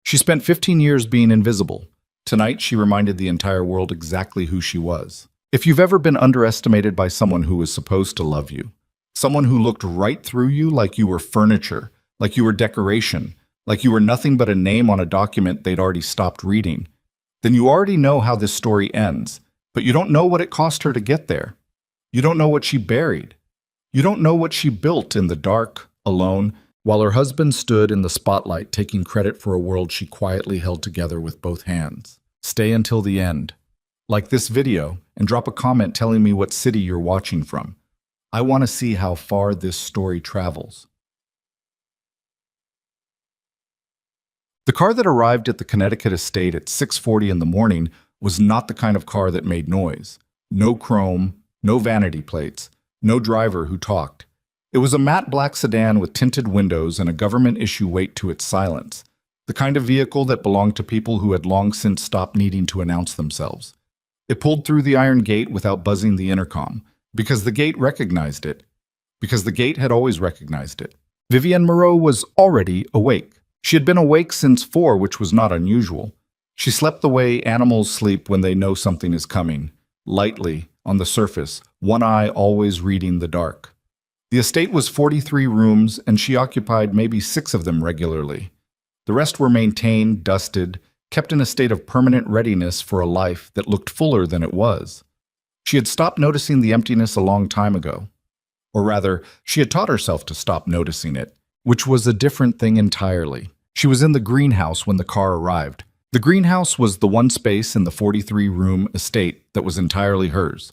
She spent 15 years being invisible. Tonight, she reminded the entire world exactly who she was. If you've ever been underestimated by someone who was supposed to love you, someone who looked right through you like you were furniture, like you were decoration, like you were nothing but a name on a document they'd already stopped reading, then you already know how this story ends, but you don't know what it cost her to get there. You don't know what she buried. You don't know what she built in the dark, alone, while her husband stood in the spotlight taking credit for a world she quietly held together with both hands. Stay until the end. Like this video, and drop a comment telling me what city you're watching from. I want to see how far this story travels. The car that arrived at the Connecticut estate at 6:40 in the morning was not the kind of car that made noise. No chrome, no vanity plates, no driver who talked. It was a matte black sedan with tinted windows and a government-issue weight to its silence, the kind of vehicle that belonged to people who had long since stopped needing to announce themselves. It pulled through the iron gate without buzzing the intercom, because the gate recognized it, because the gate had always recognized it. Vivienne Moreau was already awake. She had been awake since 4, which was not unusual. She slept the way animals sleep when they know something is coming, lightly, on the surface, one eye always reading the dark. The estate was 43 rooms, and she occupied maybe 6 of them regularly. The rest were maintained, dusted, kept in a state of permanent readiness for a life that looked fuller than it was. She had stopped noticing the emptiness a long time ago. Or rather, she had taught herself to stop noticing it, which was a different thing entirely. She was in the greenhouse when the car arrived. The greenhouse was the one space in the 43-room estate that was entirely hers.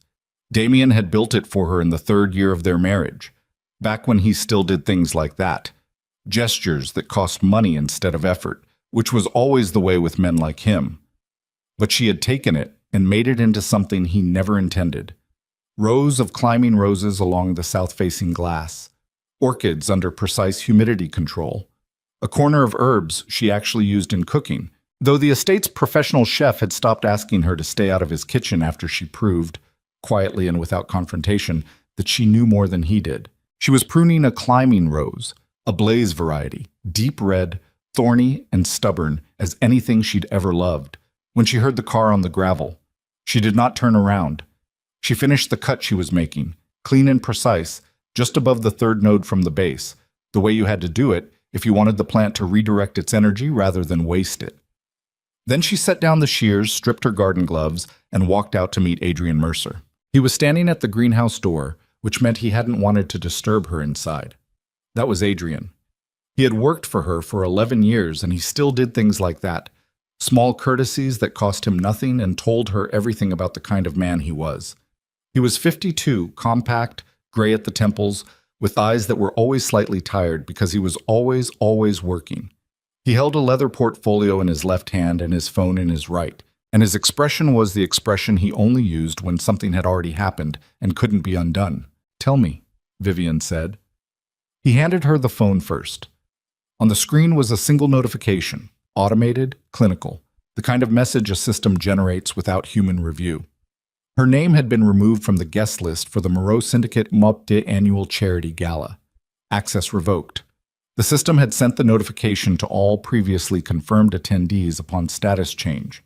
Damien had built it for her in the 3rd year of their marriage, back when he still did things like that. Gestures that cost money instead of effort, which was always the way with men like him. But she had taken it and made it into something he never intended. Rows of climbing roses along the south-facing glass, orchids under precise humidity control, a corner of herbs she actually used in cooking, though the estate's professional chef had stopped asking her to stay out of his kitchen after she proved, quietly and without confrontation, that she knew more than he did. She was pruning a climbing rose, a blaze variety, deep red, thorny and stubborn as anything she'd ever loved, when she heard the car on the gravel. She did not turn around. She finished the cut she was making, clean and precise, just above the 3rd node from the base, the way you had to do it if you wanted the plant to redirect its energy rather than waste it. Then she set down the shears, stripped her garden gloves, and walked out to meet Adrian Mercer. He was standing at the greenhouse door, which meant he hadn't wanted to disturb her inside. That was Adrian. He had worked for her for 11 years, and he still did things like that, small courtesies that cost him nothing and told her everything about the kind of man he was. He was 52, compact, gray at the temples, with eyes that were always slightly tired because he was always working. He held a leather portfolio in his left hand and his phone in his right, and his expression was the expression he only used when something had already happened and couldn't be undone. "Tell me," Vivienne said. He handed her the phone first. On the screen was a single notification, automated, clinical, the kind of message a system generates without human review. Her name had been removed from the guest list for the Moreau Syndicate Mafia annual charity gala. Access revoked. The system had sent the notification to all previously confirmed attendees upon status change.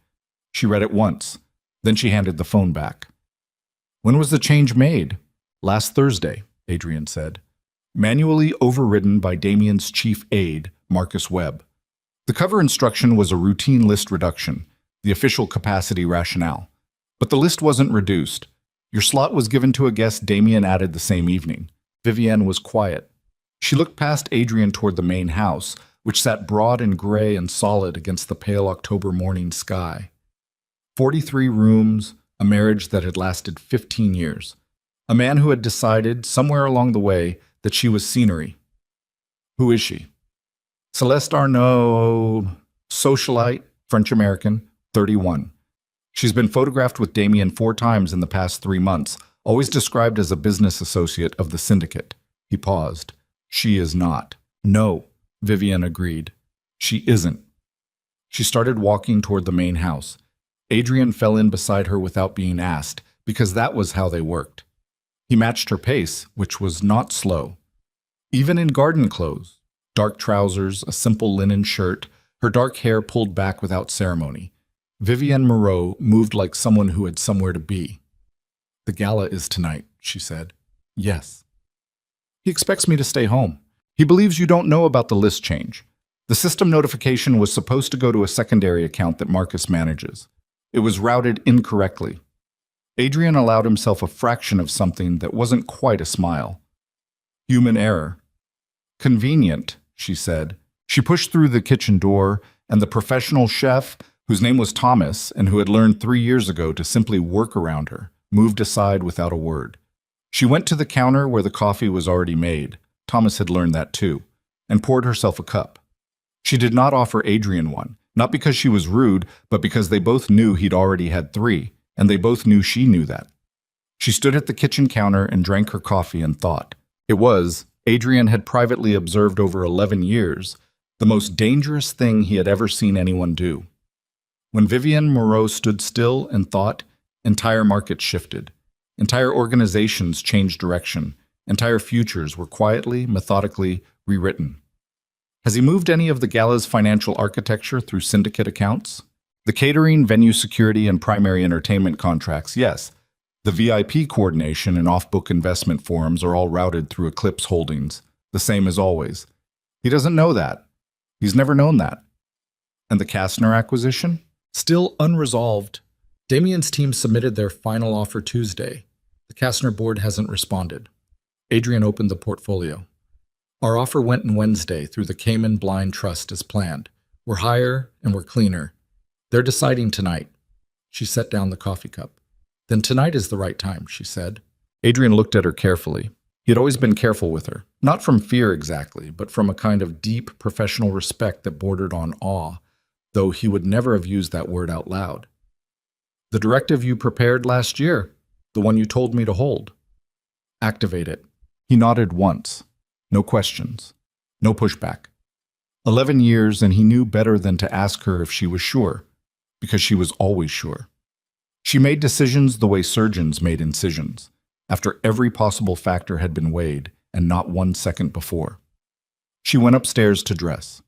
She read it once, then she handed the phone back. "When was the change made?" "Last Thursday," Adrian said. Manually overridden by Damien's chief aide, Marcus Webb. The cover instruction was a routine list reduction, the official capacity rationale. But the list wasn't reduced. Your slot was given to a guest Damien added the same evening. Vivienne was quiet. She looked past Adrian toward the main house, which sat broad and gray and solid against the pale October morning sky. 43 rooms, a marriage that had lasted 15 years. A man who had decided, somewhere along the way, that she was scenery. Who is she? Celeste Arnaud, socialite, French-American, 31. She's been photographed with Damien 4 times in the past 3 months, always described as a business associate of the syndicate. He paused. She is not. No, Vivienne agreed. She isn't. She started walking toward the main house. Adrian fell in beside her without being asked, because that was how they worked. He matched her pace, which was not slow. Even in garden clothes, dark trousers, a simple linen shirt, her dark hair pulled back without ceremony. Vivienne Moreau moved like someone who had somewhere to be. "The gala is tonight," she said. "Yes." "He expects me to stay home. He believes you don't know about the list change. The system notification was supposed to go to a secondary account that Marcus manages. It was routed incorrectly." Adrian allowed himself a fraction of something that wasn't quite a smile. "Human error." "Convenient," she said. She pushed through the kitchen door, and the professional chef, whose name was Thomas and who had learned 3 years ago to simply work around her, moved aside without a word. She went to the counter where the coffee was already made. Thomas had learned that too, and poured herself a cup. She did not offer Adrian one, not because she was rude, but because they both knew he'd already had 3, and they both knew she knew that. She stood at the kitchen counter and drank her coffee and thought. It was, Adrian had privately observed over 11 years, the most dangerous thing he had ever seen anyone do. When Vivienne Moreau stood still and thought, entire markets shifted. Entire organizations changed direction. Entire futures were quietly, methodically rewritten. Has he moved any of the gala's financial architecture through syndicate accounts? The catering, venue security, and primary entertainment contracts, yes. The VIP coordination and off-book investment forums are all routed through Eclipse Holdings, the same as always. He doesn't know that. He's never known that. And the Kastner acquisition? Still unresolved. Damien's team submitted their final offer Tuesday. The Kastner board hasn't responded. Adrian opened the portfolio. "Our offer went in Wednesday through the Cayman Blind Trust as planned. We're higher and we're cleaner. They're deciding tonight." She set down the coffee cup. "Then tonight is the right time," she said. Adrian looked at her carefully. He had always been careful with her, not from fear exactly, but from a kind of deep professional respect that bordered on awe, though he would never have used that word out loud. "The directive you prepared last year, the one you told me to hold. Activate it." He nodded once. No questions. No pushback. 11 years, and he knew better than to ask her if she was sure, because she was always sure. She made decisions the way surgeons made incisions, after every possible factor had been weighed, and not 1 second before. She went upstairs to dress.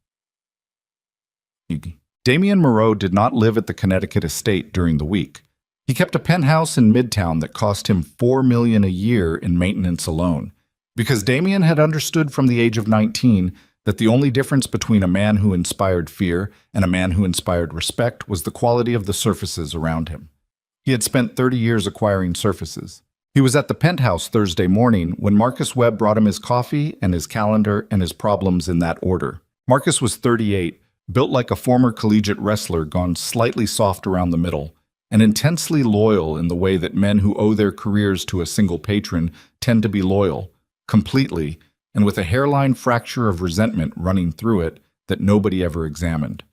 Damien Moreau did not live at the Connecticut estate during the week. He kept a penthouse in Midtown that cost him $4 million a year in maintenance alone, because Damien had understood from the age of 19 that the only difference between a man who inspired fear and a man who inspired respect was the quality of the surfaces around him. He had spent 30 years acquiring surfaces. He was at the penthouse Thursday morning when Marcus Webb brought him his coffee and his calendar and his problems in that order. Marcus was 38, built like a former collegiate wrestler gone slightly soft around the middle, and intensely loyal in the way that men who owe their careers to a single patron tend to be loyal, completely, and with a hairline fracture of resentment running through it that nobody ever examined.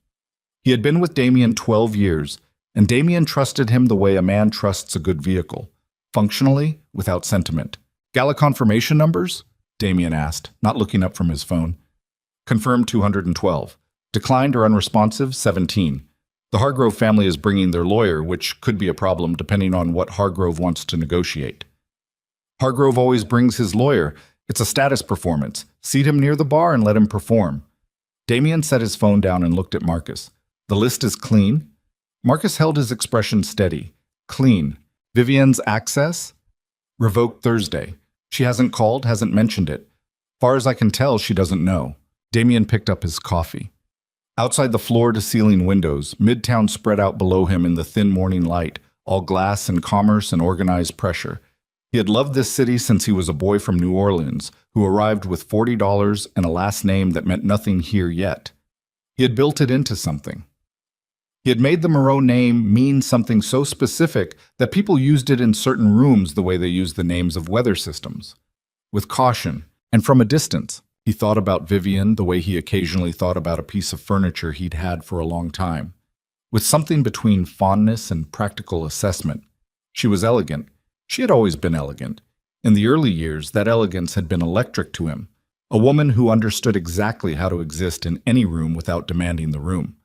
He had been with Damien 12 years, and Damien trusted him the way a man trusts a good vehicle, functionally, without sentiment. "Gala confirmation numbers?" Damien asked, not looking up from his phone. "Confirmed 212. Declined or unresponsive 17. The Hargrove family is bringing their lawyer, which could be a problem depending on what Hargrove wants to negotiate." "Hargrove always brings his lawyer. It's a status performance. Seat him near the bar and let him perform." Damien set his phone down and looked at Marcus. "The list is clean?" Marcus held his expression steady. "Clean. Vivienne's access? Revoked Thursday. She hasn't called, hasn't mentioned it. Far as I can tell, she doesn't know." Damien picked up his coffee. Outside the floor-to-ceiling windows, Midtown spread out below him in the thin morning light, all glass and commerce and organized pressure. He had loved this city since he was a boy from New Orleans, who arrived with $40 and a last name that meant nothing here yet. He had built it into something. He had made the Moreau name mean something so specific that people used it in certain rooms the way they used the names of weather systems. With caution, and from a distance, he thought about Vivienne the way he occasionally thought about a piece of furniture he'd had for a long time. With something between fondness and practical assessment. She was elegant. She had always been elegant. In the early years, that elegance had been electric to him. A woman who understood exactly how to exist in any room without demanding the room.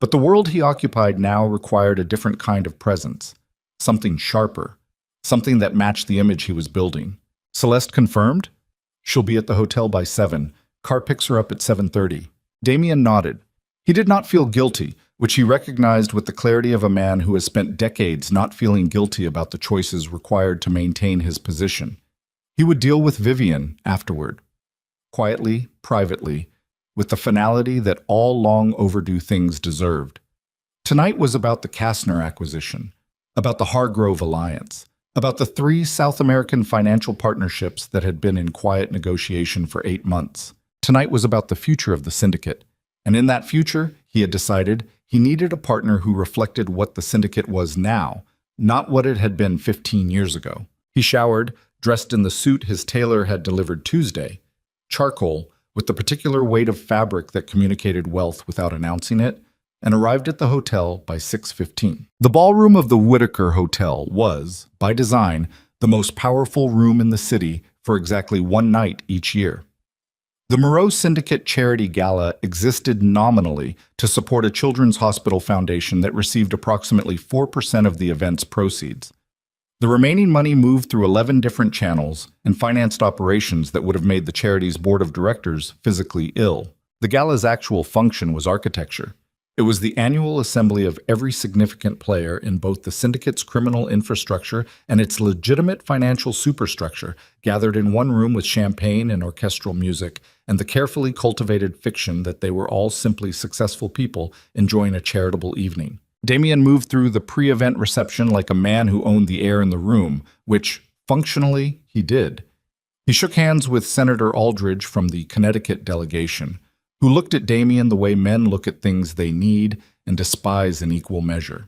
But the world he occupied now required a different kind of presence. Something sharper. Something that matched the image he was building. Celeste confirmed? "She'll be at the hotel by 7. Car picks her up at 7:30. Damien nodded. He did not feel guilty, which he recognized with the clarity of a man who has spent decades not feeling guilty about the choices required to maintain his position. He would deal with Vivian afterward, quietly, privately, with the finality that all long overdue things deserved. Tonight was about the Kastner acquisition, about the Hargrove alliance, about the 3 South American financial partnerships that had been in quiet negotiation for 8 months. Tonight was about the future of the syndicate, and in that future, he had decided he needed a partner who reflected what the syndicate was now, not what it had been 15 years ago. He showered, dressed in the suit his tailor had delivered Tuesday, charcoal, with the particular weight of fabric that communicated wealth without announcing it, and arrived at the hotel by 6:15. The ballroom of the Whitaker Hotel was, by design, the most powerful room in the city for exactly one night each year. The Moreau Syndicate Charity Gala existed nominally to support a children's hospital foundation that received approximately 4% of the event's proceeds. The remaining money moved through 11 different channels and financed operations that would have made the charity's board of directors physically ill. The gala's actual function was architecture. It was the annual assembly of every significant player in both the syndicate's criminal infrastructure and its legitimate financial superstructure, gathered in one room with champagne and orchestral music, and the carefully cultivated fiction that they were all simply successful people enjoying a charitable evening. Damien moved through the pre-event reception like a man who owned the air in the room, which, functionally, he did. He shook hands with Senator Aldridge from the Connecticut delegation, who looked at Damien the way men look at things they need and despise in equal measure.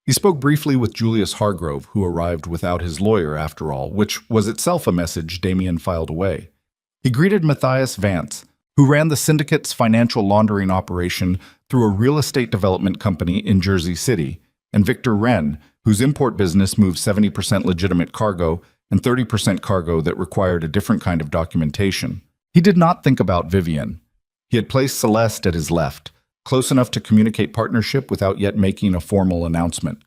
He spoke briefly with Julius Hargrove, who arrived without his lawyer after all, which was itself a message Damien filed away. He greeted Matthias Vance, who ran the syndicate's financial laundering operation through a real estate development company in Jersey City, and Victor Wren, whose import business moved 70% legitimate cargo and 30% cargo that required a different kind of documentation. He did not think about Vivian. He had placed Celeste at his left, close enough to communicate partnership without yet making a formal announcement.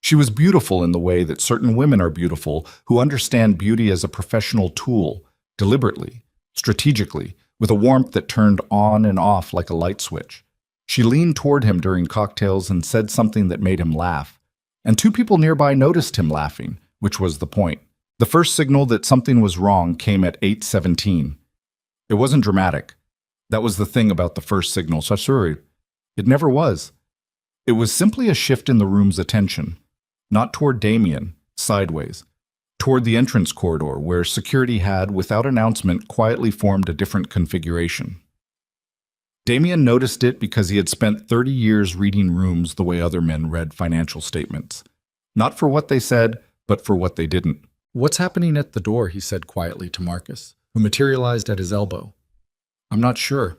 She was beautiful in the way that certain women are beautiful, who understand beauty as a professional tool, deliberately, strategically, with a warmth that turned on and off like a light switch. She leaned toward him during cocktails and said something that made him laugh. And 2 people nearby noticed him laughing, which was the point. The first signal that something was wrong came at 8:17. It wasn't dramatic. That was the thing about the first signal. It never was. It was simply a shift in the room's attention, not toward Damien, sideways, toward the entrance corridor where security had, without announcement, quietly formed a different configuration. Damien noticed it because he had spent 30 years reading rooms the way other men read financial statements. Not for what they said, but for what they didn't. "What's happening at the door?" he said quietly to Marcus, who materialized at his elbow. "I'm not sure."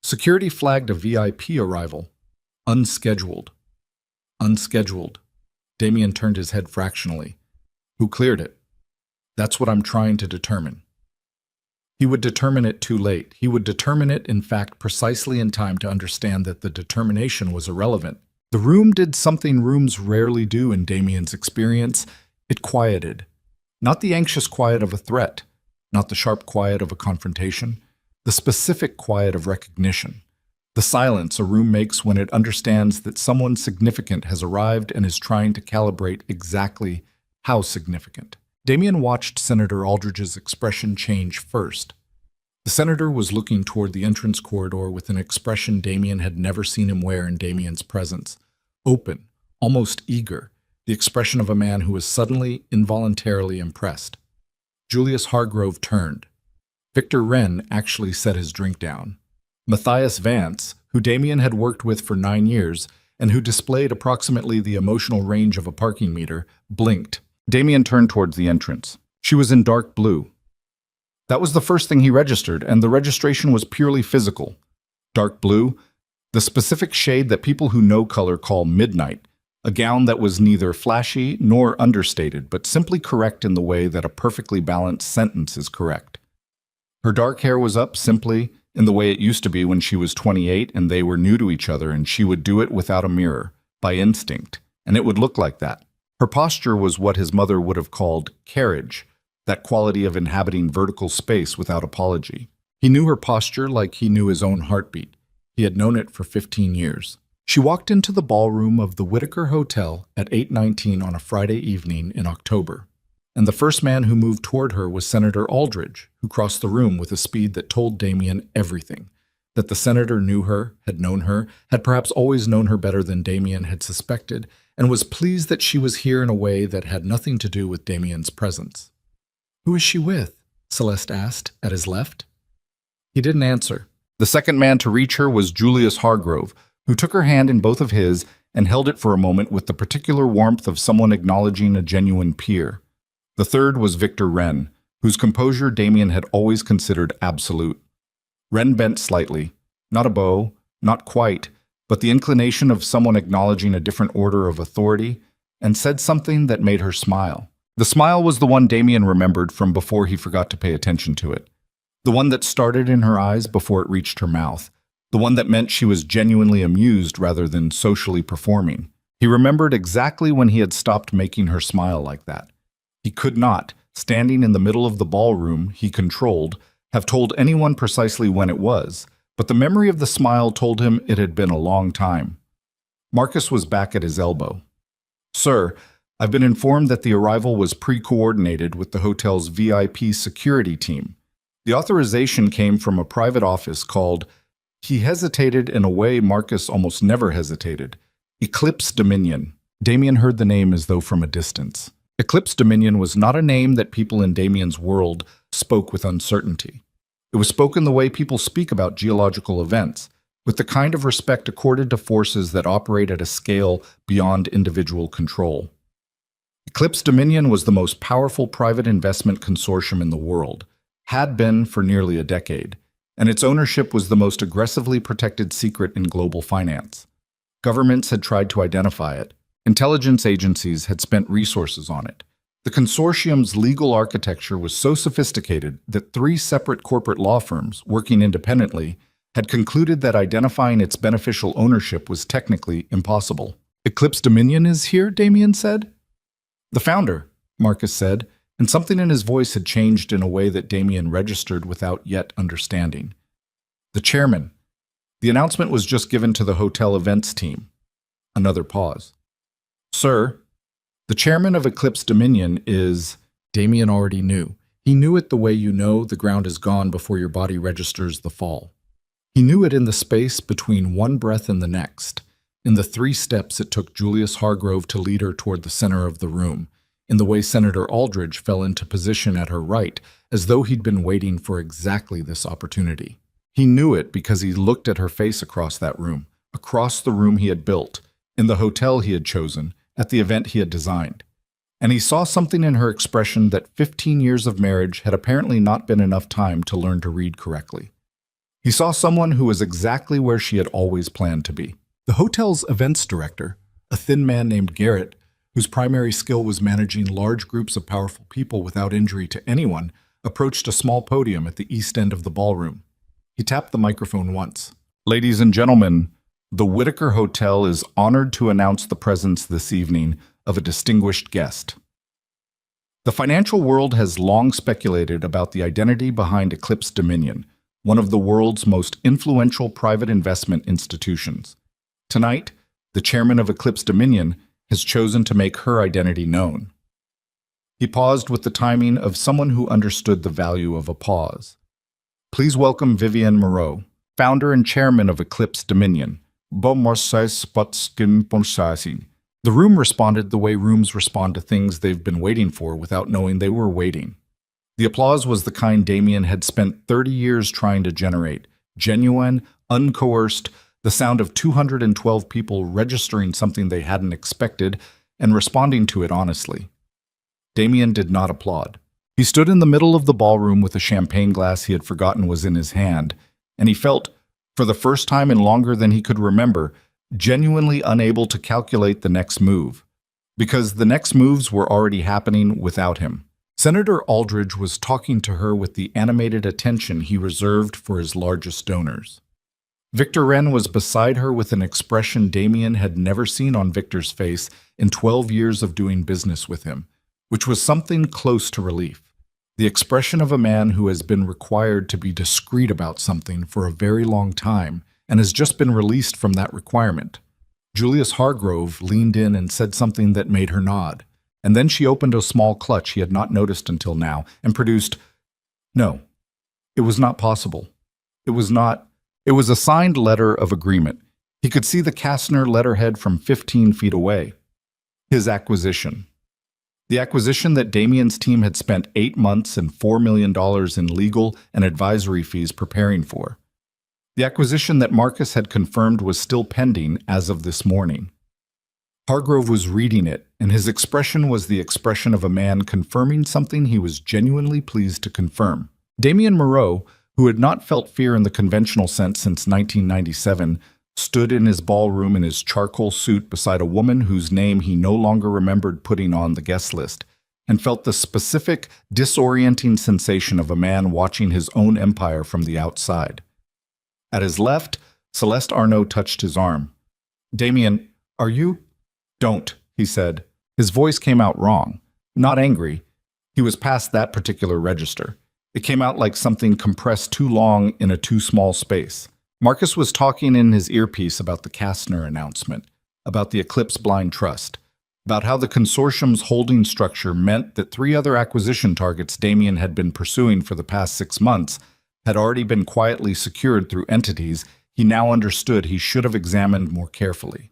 Security flagged a VIP arrival. Unscheduled. Unscheduled. Damien turned his head fractionally. "Who cleared it?" "That's what I'm trying to determine." He would determine it too late. He would determine it, in fact, precisely in time to understand that the determination was irrelevant. The room did something rooms rarely do in Damien's experience. It quieted. Not the anxious quiet of a threat, not the sharp quiet of a confrontation, the specific quiet of recognition. The silence a room makes when it understands that someone significant has arrived and is trying to calibrate exactly how significant. Damien watched Senator Aldridge's expression change first. The senator was looking toward the entrance corridor with an expression Damien had never seen him wear in Damien's presence. Open, almost eager, the expression of a man who was suddenly, involuntarily impressed. Julius Hargrove turned. Victor Wren actually set his drink down. Matthias Vance, who Damien had worked with for 9 years and who displayed approximately the emotional range of a parking meter, blinked. Damien turned towards the entrance. She was in dark blue. That was the first thing he registered, and the registration was purely physical. Dark blue, the specific shade that people who know color call midnight, a gown that was neither flashy nor understated, but simply correct in the way that a perfectly balanced sentence is correct. Her dark hair was up simply in the way it used to be when she was 28 and they were new to each other, and she would do it without a mirror, by instinct, and it would look like that. Her posture was what his mother would have called carriage, that quality of inhabiting vertical space without apology. He knew her posture like he knew his own heartbeat. He had known it for 15 years. She walked into the ballroom of the Whitaker Hotel at 8:19 on a Friday evening in October. And the first man who moved toward her was Senator Aldridge, who crossed the room with a speed that told Damien everything. That the senator knew her, had known her, had perhaps always known her better than Damien had suspected, and was pleased that she was here in a way that had nothing to do with Damien's presence. "Who is she with?" Celeste asked, at his left. He didn't answer. The second man to reach her was Julius Hargrove, who took her hand in both of his and held it for a moment with the particular warmth of someone acknowledging a genuine peer. The third was Victor Wren, whose composure Damien had always considered absolute. Wren bent slightly, not a bow, not quite, but the inclination of someone acknowledging a different order of authority, and said something that made her smile. The smile was the one Damien remembered from before he forgot to pay attention to it. The one that started in her eyes before it reached her mouth. The one that meant she was genuinely amused rather than socially performing. He remembered exactly when he had stopped making her smile like that. He could not, standing in the middle of the ballroom he controlled, have told anyone precisely when it was, but the memory of the smile told him it had been a long time. Marcus was back at his elbow. "Sir, I've been informed that the arrival was pre-coordinated with the hotel's VIP security team. The authorization came from a private office called," he hesitated in a way Marcus almost never hesitated, "Eclipse Dominion." Damien heard the name as though from a distance. Eclipse Dominion was not a name that people in Damien's world spoke with uncertainty. It was spoken the way people speak about geological events, with the kind of respect accorded to forces that operate at a scale beyond individual control. Eclipse Dominion was the most powerful private investment consortium in the world, had been for nearly a decade, and its ownership was the most aggressively protected secret in global finance. Governments had tried to identify it. Intelligence agencies had spent resources on it. The consortium's legal architecture was so sophisticated that 3 separate corporate law firms, working independently, had concluded that identifying its beneficial ownership was technically impossible. "Eclipse Dominion is here," Damien said. "The founder," Marcus said, and something in his voice had changed in a way that Damien registered without yet understanding. "The chairman. The announcement was just given to the hotel events team." Another pause. "Sir, the chairman of Eclipse Dominion is—" Damien already knew. He knew it the way you know the ground is gone before your body registers the fall. He knew it in the space between one breath and the next, in the 3 steps it took Julius Hargrove to lead her toward the center of the room, in the way Senator Aldridge fell into position at her right, as though he'd been waiting for exactly this opportunity. He knew it because he looked at her face across that room, across the room he had built, in the hotel he had chosen, at the event he had designed. And he saw something in her expression that 15 years of marriage had apparently not been enough time to learn to read correctly. He saw someone who was exactly where she had always planned to be. The hotel's events director, a thin man named Garrett, whose primary skill was managing large groups of powerful people without injury to anyone, approached a small podium at the east end of the ballroom. He tapped the microphone once. "Ladies and gentlemen, the Whitaker Hotel is honored to announce the presence this evening of a distinguished guest." The financial world has long speculated about the identity behind Eclipse Dominion, one of the world's most influential private investment institutions. Tonight, the chairman of Eclipse Dominion has chosen to make her identity known. He paused with the timing of someone who understood the value of a pause. "Please welcome Vivienne Moreau, founder and chairman of Eclipse Dominion." The room responded the way rooms respond to things they've been waiting for without knowing they were waiting. The applause was the kind Damien had spent 30 years trying to generate, genuine, uncoerced, the sound of 212 people registering something they hadn't expected and responding to it honestly. Damien did not applaud. He stood in the middle of the ballroom with a champagne glass he had forgotten was in his hand, and he felt, for the first time in longer than he could remember, genuinely unable to calculate the next move, because the next moves were already happening without him. Senator Aldridge was talking to her with the animated attention he reserved for his largest donors. Victor Wren was beside her with an expression Damien had never seen on Victor's face in 12 years of doing business with him, which was something close to relief. The expression of a man who has been required to be discreet about something for a very long time and has just been released from that requirement. Julius Hargrove leaned in and said something that made her nod. And then she opened a small clutch he had not noticed until now and produced, no, it was not possible. It was not. It was a signed letter of agreement. He could see the Kastner letterhead from 15 feet away. His acquisition. The acquisition that Damien's team had spent 8 months and $4 million in legal and advisory fees preparing for. The acquisition that Marcus had confirmed was still pending as of this morning. Hargrove was reading it, and his expression was the expression of a man confirming something he was genuinely pleased to confirm. Damien Moreau, who had not felt fear in the conventional sense since 1997, stood in his ballroom in his charcoal suit beside a woman whose name he no longer remembered putting on the guest list, and felt the specific, disorienting sensation of a man watching his own empire from the outside. At his left, Celeste Arnaud touched his arm. "Damien, are you—" "Don't," he said. His voice came out wrong, not angry. He was past that particular register. It came out like something compressed too long in a too small space. Marcus was talking in his earpiece about the Kastner announcement, about the Eclipse Blind Trust, about how the consortium's holding structure meant that 3 other acquisition targets Damien had been pursuing for the past 6 months had already been quietly secured through entities he now understood he should have examined more carefully.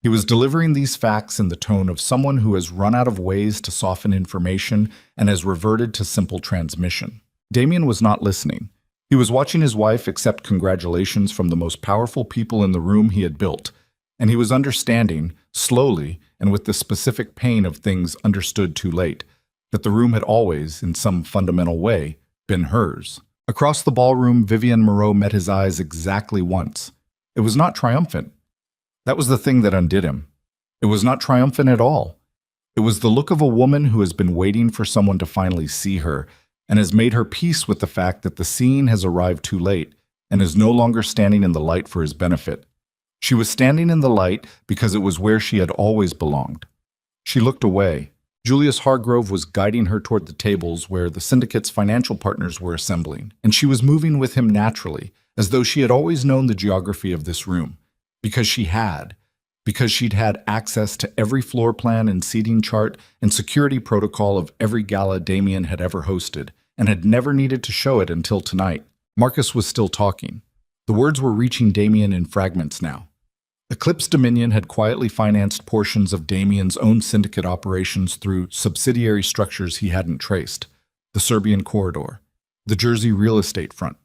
He was delivering these facts in the tone of someone who has run out of ways to soften information and has reverted to simple transmission. Damien was not listening. He was watching his wife accept congratulations from the most powerful people in the room he had built, and he was understanding, slowly and with the specific pain of things understood too late, that the room had always, in some fundamental way, been hers. Across the ballroom, Vivienne Moreau met his eyes exactly once. It was not triumphant. That was the thing that undid him. It was not triumphant at all. It was the look of a woman who has been waiting for someone to finally see her and has made her peace with the fact that the scene has arrived too late and is no longer standing in the light for his benefit. She was standing in the light because it was where she had always belonged. She looked away. Julius Hargrove was guiding her toward the tables where the syndicate's financial partners were assembling, and she was moving with him naturally, as though she had always known the geography of this room. Because she'd had access to every floor plan and seating chart and security protocol of every gala Damien had ever hosted, and had never needed to show it until tonight. Marcus was still talking. The words were reaching Damien in fragments now. Eclipse Dominion had quietly financed portions of Damien's own syndicate operations through subsidiary structures he hadn't traced: the Serbian corridor, the Jersey real estate front.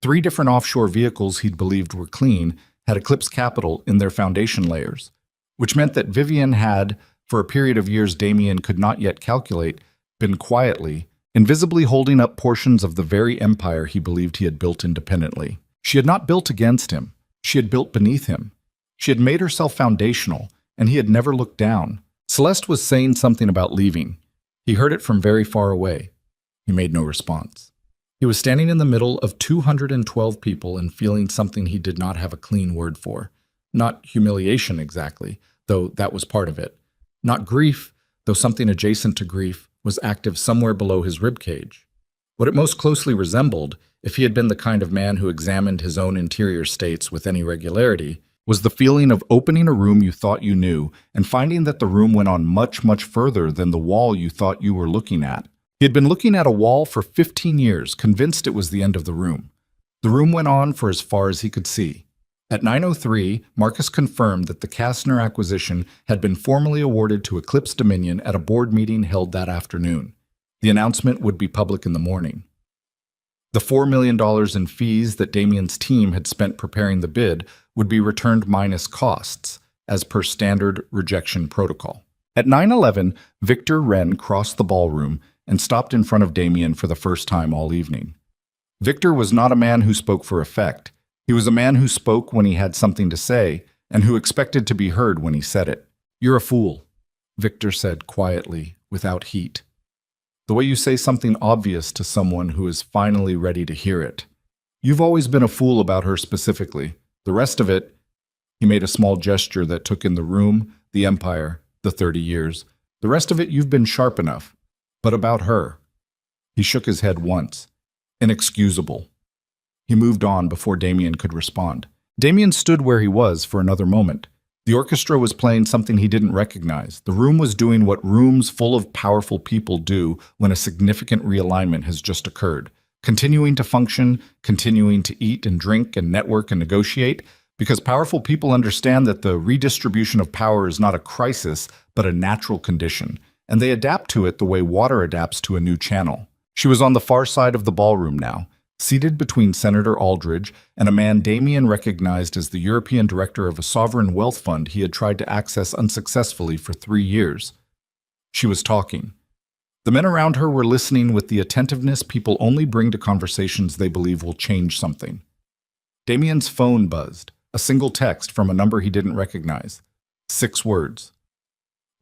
3 different offshore vehicles he'd believed were clean had Eclipse capital in their foundation layers, which meant that Vivienne had, for a period of years Damien could not yet calculate, been quietly, invisibly holding up portions of the very empire he believed he had built independently. She had not built against him. She had built beneath him. She had made herself foundational, and he had never looked down. Celeste was saying something about leaving. He heard it from very far away. He made no response. He was standing in the middle of 212 people and feeling something he did not have a clean word for. Not humiliation exactly, though that was part of it. Not grief, though something adjacent to grief was active somewhere below his ribcage. What it most closely resembled, if he had been the kind of man who examined his own interior states with any regularity, was the feeling of opening a room you thought you knew and finding that the room went on much, much further than the wall you thought you were looking at. He had been looking at a wall for 15 years, convinced it was the end of the room. The room went on for as far as he could see. At 9:03, Marcus confirmed that the Kastner acquisition had been formally awarded to Eclipse Dominion at a board meeting held that afternoon. The announcement would be public in the morning. The $4 million in fees that Damien's team had spent preparing the bid would be returned minus costs, as per standard rejection protocol. At 9:11, Victor Wren crossed the ballroom and stopped in front of Damien for the first time all evening. Victor was not a man who spoke for effect. He was a man who spoke when he had something to say and who expected to be heard when he said it. "You're a fool," Victor said quietly, without heat. "The way you say something obvious to someone who is finally ready to hear it. You've always been a fool about her specifically. The rest of it," he made a small gesture that took in the room, the empire, the 30 years. "The rest of it you've been sharp enough. But about her," he shook his head once. "Inexcusable." He moved on before Damien could respond. Damien stood where he was for another moment. The orchestra was playing something he didn't recognize. The room was doing what rooms full of powerful people do when a significant realignment has just occurred. Continuing to function, continuing to eat and drink and network and negotiate, because powerful people understand that the redistribution of power is not a crisis, but a natural condition, and they adapt to it the way water adapts to a new channel. She was on the far side of the ballroom now, seated between Senator Aldridge and a man Damien recognized as the European director of a sovereign wealth fund he had tried to access unsuccessfully for 3 years. She was talking. The men around her were listening with the attentiveness people only bring to conversations they believe will change something. Damien's phone buzzed, a single text from a number he didn't recognize. 6 words.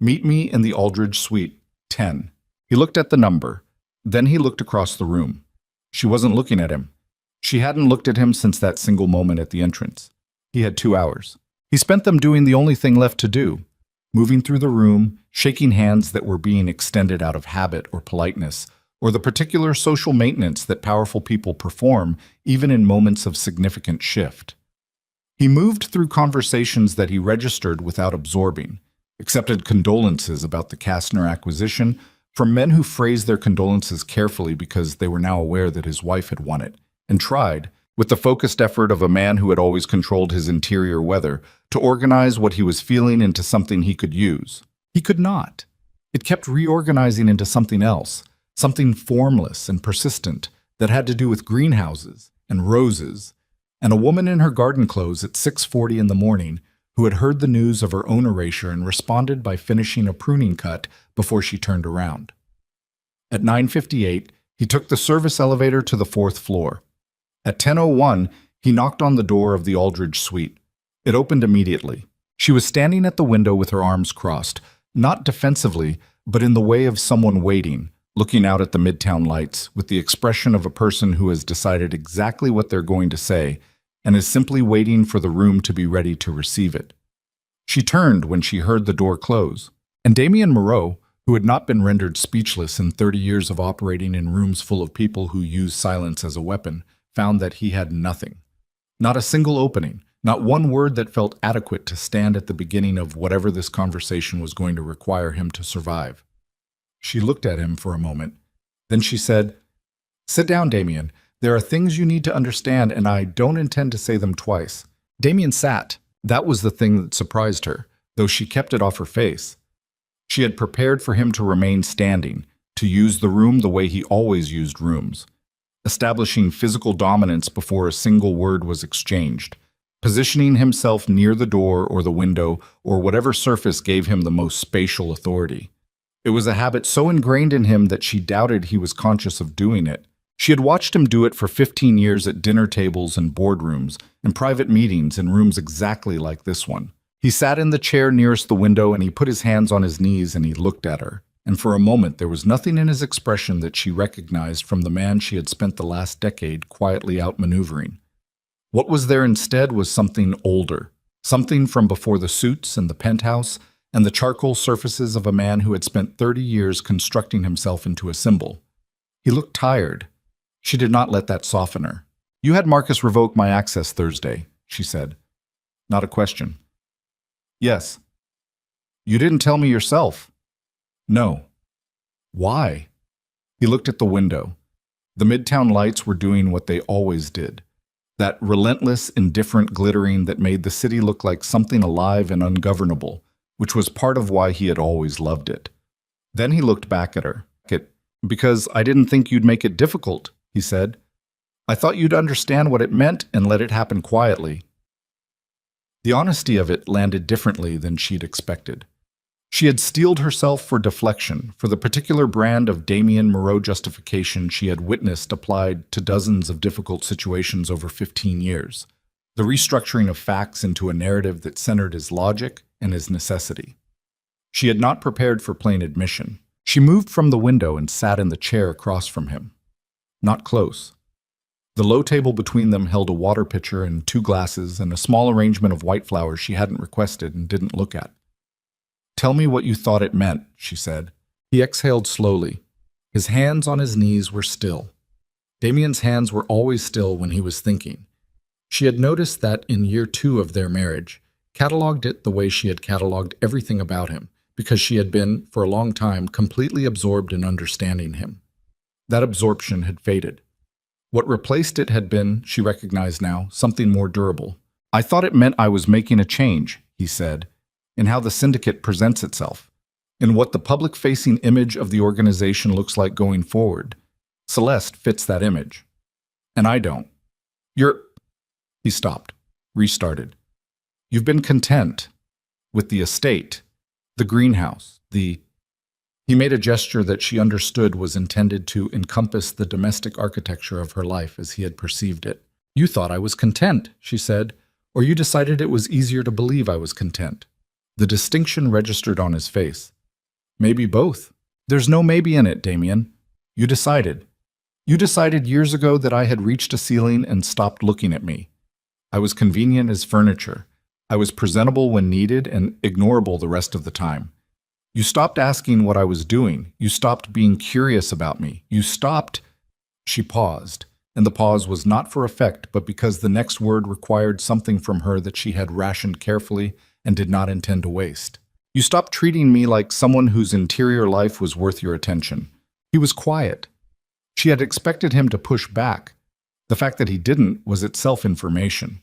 Meet me in the Aldridge suite, 10. He looked at the number. Then he looked across the room. She wasn't looking at him. She hadn't looked at him since that single moment at the entrance. He had 2 hours. He spent them doing the only thing left to do, moving through the room, shaking hands that were being extended out of habit or politeness, or the particular social maintenance that powerful people perform even in moments of significant shift. He moved through conversations that he registered without absorbing, accepted condolences about the Kastner acquisition from men who phrased their condolences carefully because they were now aware that his wife had won it, and tried, with the focused effort of a man who had always controlled his interior weather, to organize what he was feeling into something he could use. He could not. It kept reorganizing into something else, something formless and persistent that had to do with greenhouses and roses, and a woman in her garden clothes at 6:40 in the morning who had heard the news of her own erasure and responded by finishing a pruning cut before she turned around. At 9:58, he took the service elevator to the 4th floor. At 10:01, he knocked on the door of the Aldridge suite. It opened immediately. She was standing at the window with her arms crossed, not defensively, but in the way of someone waiting, looking out at the Midtown lights with the expression of a person who has decided exactly what they're going to say and is simply waiting for the room to be ready to receive it. She turned when she heard the door close, and Damien Moreau, who had not been rendered speechless in 30 years of operating in rooms full of people who use silence as a weapon, found that he had nothing. Not a single opening, not one word that felt adequate to stand at the beginning of whatever this conversation was going to require him to survive. She looked at him for a moment. Then she said, "Sit down, Damien. There are things you need to understand, and I don't intend to say them twice." Damien sat. That was the thing that surprised her, though she kept it off her face. She had prepared for him to remain standing, to use the room the way he always used rooms, establishing physical dominance before a single word was exchanged, positioning himself near the door or the window or whatever surface gave him the most spatial authority. It was a habit so ingrained in him that she doubted he was conscious of doing it. She had watched him do it for 15 years at dinner tables and boardrooms and private meetings in rooms exactly like this one. He sat in the chair nearest the window and he put his hands on his knees and he looked at her. And for a moment there was nothing in his expression that she recognized from the man she had spent the last decade quietly outmaneuvering. What was there instead was something older, something from before the suits and the penthouse and the charcoal surfaces of a man who had spent 30 years constructing himself into a symbol. He looked tired. She did not let that soften her. "You had Marcus revoke my access Thursday," she said. Not a question. "Yes." "You didn't tell me yourself." "No." "Why?" He looked at the window. The Midtown lights were doing what they always did. That relentless, indifferent glittering that made the city look like something alive and ungovernable, which was part of why he had always loved it. Then he looked back at her. "Because I didn't think you'd make it difficult," he said. "I thought you'd understand what it meant and let it happen quietly." The honesty of it landed differently than she'd expected. She had steeled herself for deflection, for the particular brand of Damien Moreau justification she had witnessed applied to dozens of difficult situations over 15 years, the restructuring of facts into a narrative that centered his logic and his necessity. She had not prepared for plain admission. She moved from the window and sat in the chair across from him. Not close. The low table between them held a water pitcher and 2 glasses and a small arrangement of white flowers she hadn't requested and didn't look at. "Tell me what you thought it meant," she said. He exhaled slowly. His hands on his knees were still. Damien's hands were always still when he was thinking. She had noticed that in year 2 of their marriage, cataloged it the way she had cataloged everything about him, because she had been, for a long time, completely absorbed in understanding him. That absorption had faded. What replaced it had been, she recognized now, something more durable. "I thought it meant I was making a change," he said, "in how the syndicate presents itself, in what the public-facing image of the organization looks like going forward. Celeste fits that image. And I don't. You're—" He stopped, restarted. "You've been content with the estate, the greenhouse, the—" He made a gesture that she understood was intended to encompass the domestic architecture of her life as he had perceived it. "You thought I was content," she said, "or you decided it was easier to believe I was content." The distinction registered on his face. "Maybe both." "There's no maybe in it, Damien. You decided. You decided years ago that I had reached a ceiling and stopped looking at me. I was convenient as furniture. I was presentable when needed and ignorable the rest of the time. You stopped asking what I was doing. You stopped being curious about me. You stopped—" She paused, and the pause was not for effect, but because the next word required something from her that she had rationed carefully and did not intend to waste. "You stopped treating me like someone whose interior life was worth your attention." He was quiet. She had expected him to push back. The fact that he didn't was itself information.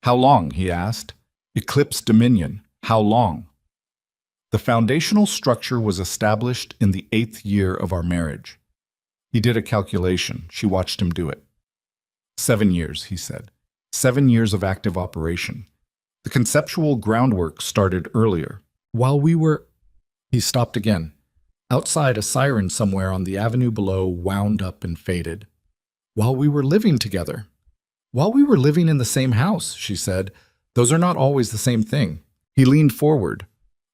"How long?" he asked. "Eclipse Dominion. How long?" The foundational structure was established in the 8th year of our marriage. He did a calculation. She watched him do it. 7 years, he said. 7 years of active operation. The conceptual groundwork started earlier. While we were— He stopped again. Outside, a siren somewhere on the avenue below wound up and faded. "While we were living together." "While we were living in the same house," she said. "Those are not always the same thing." He leaned forward,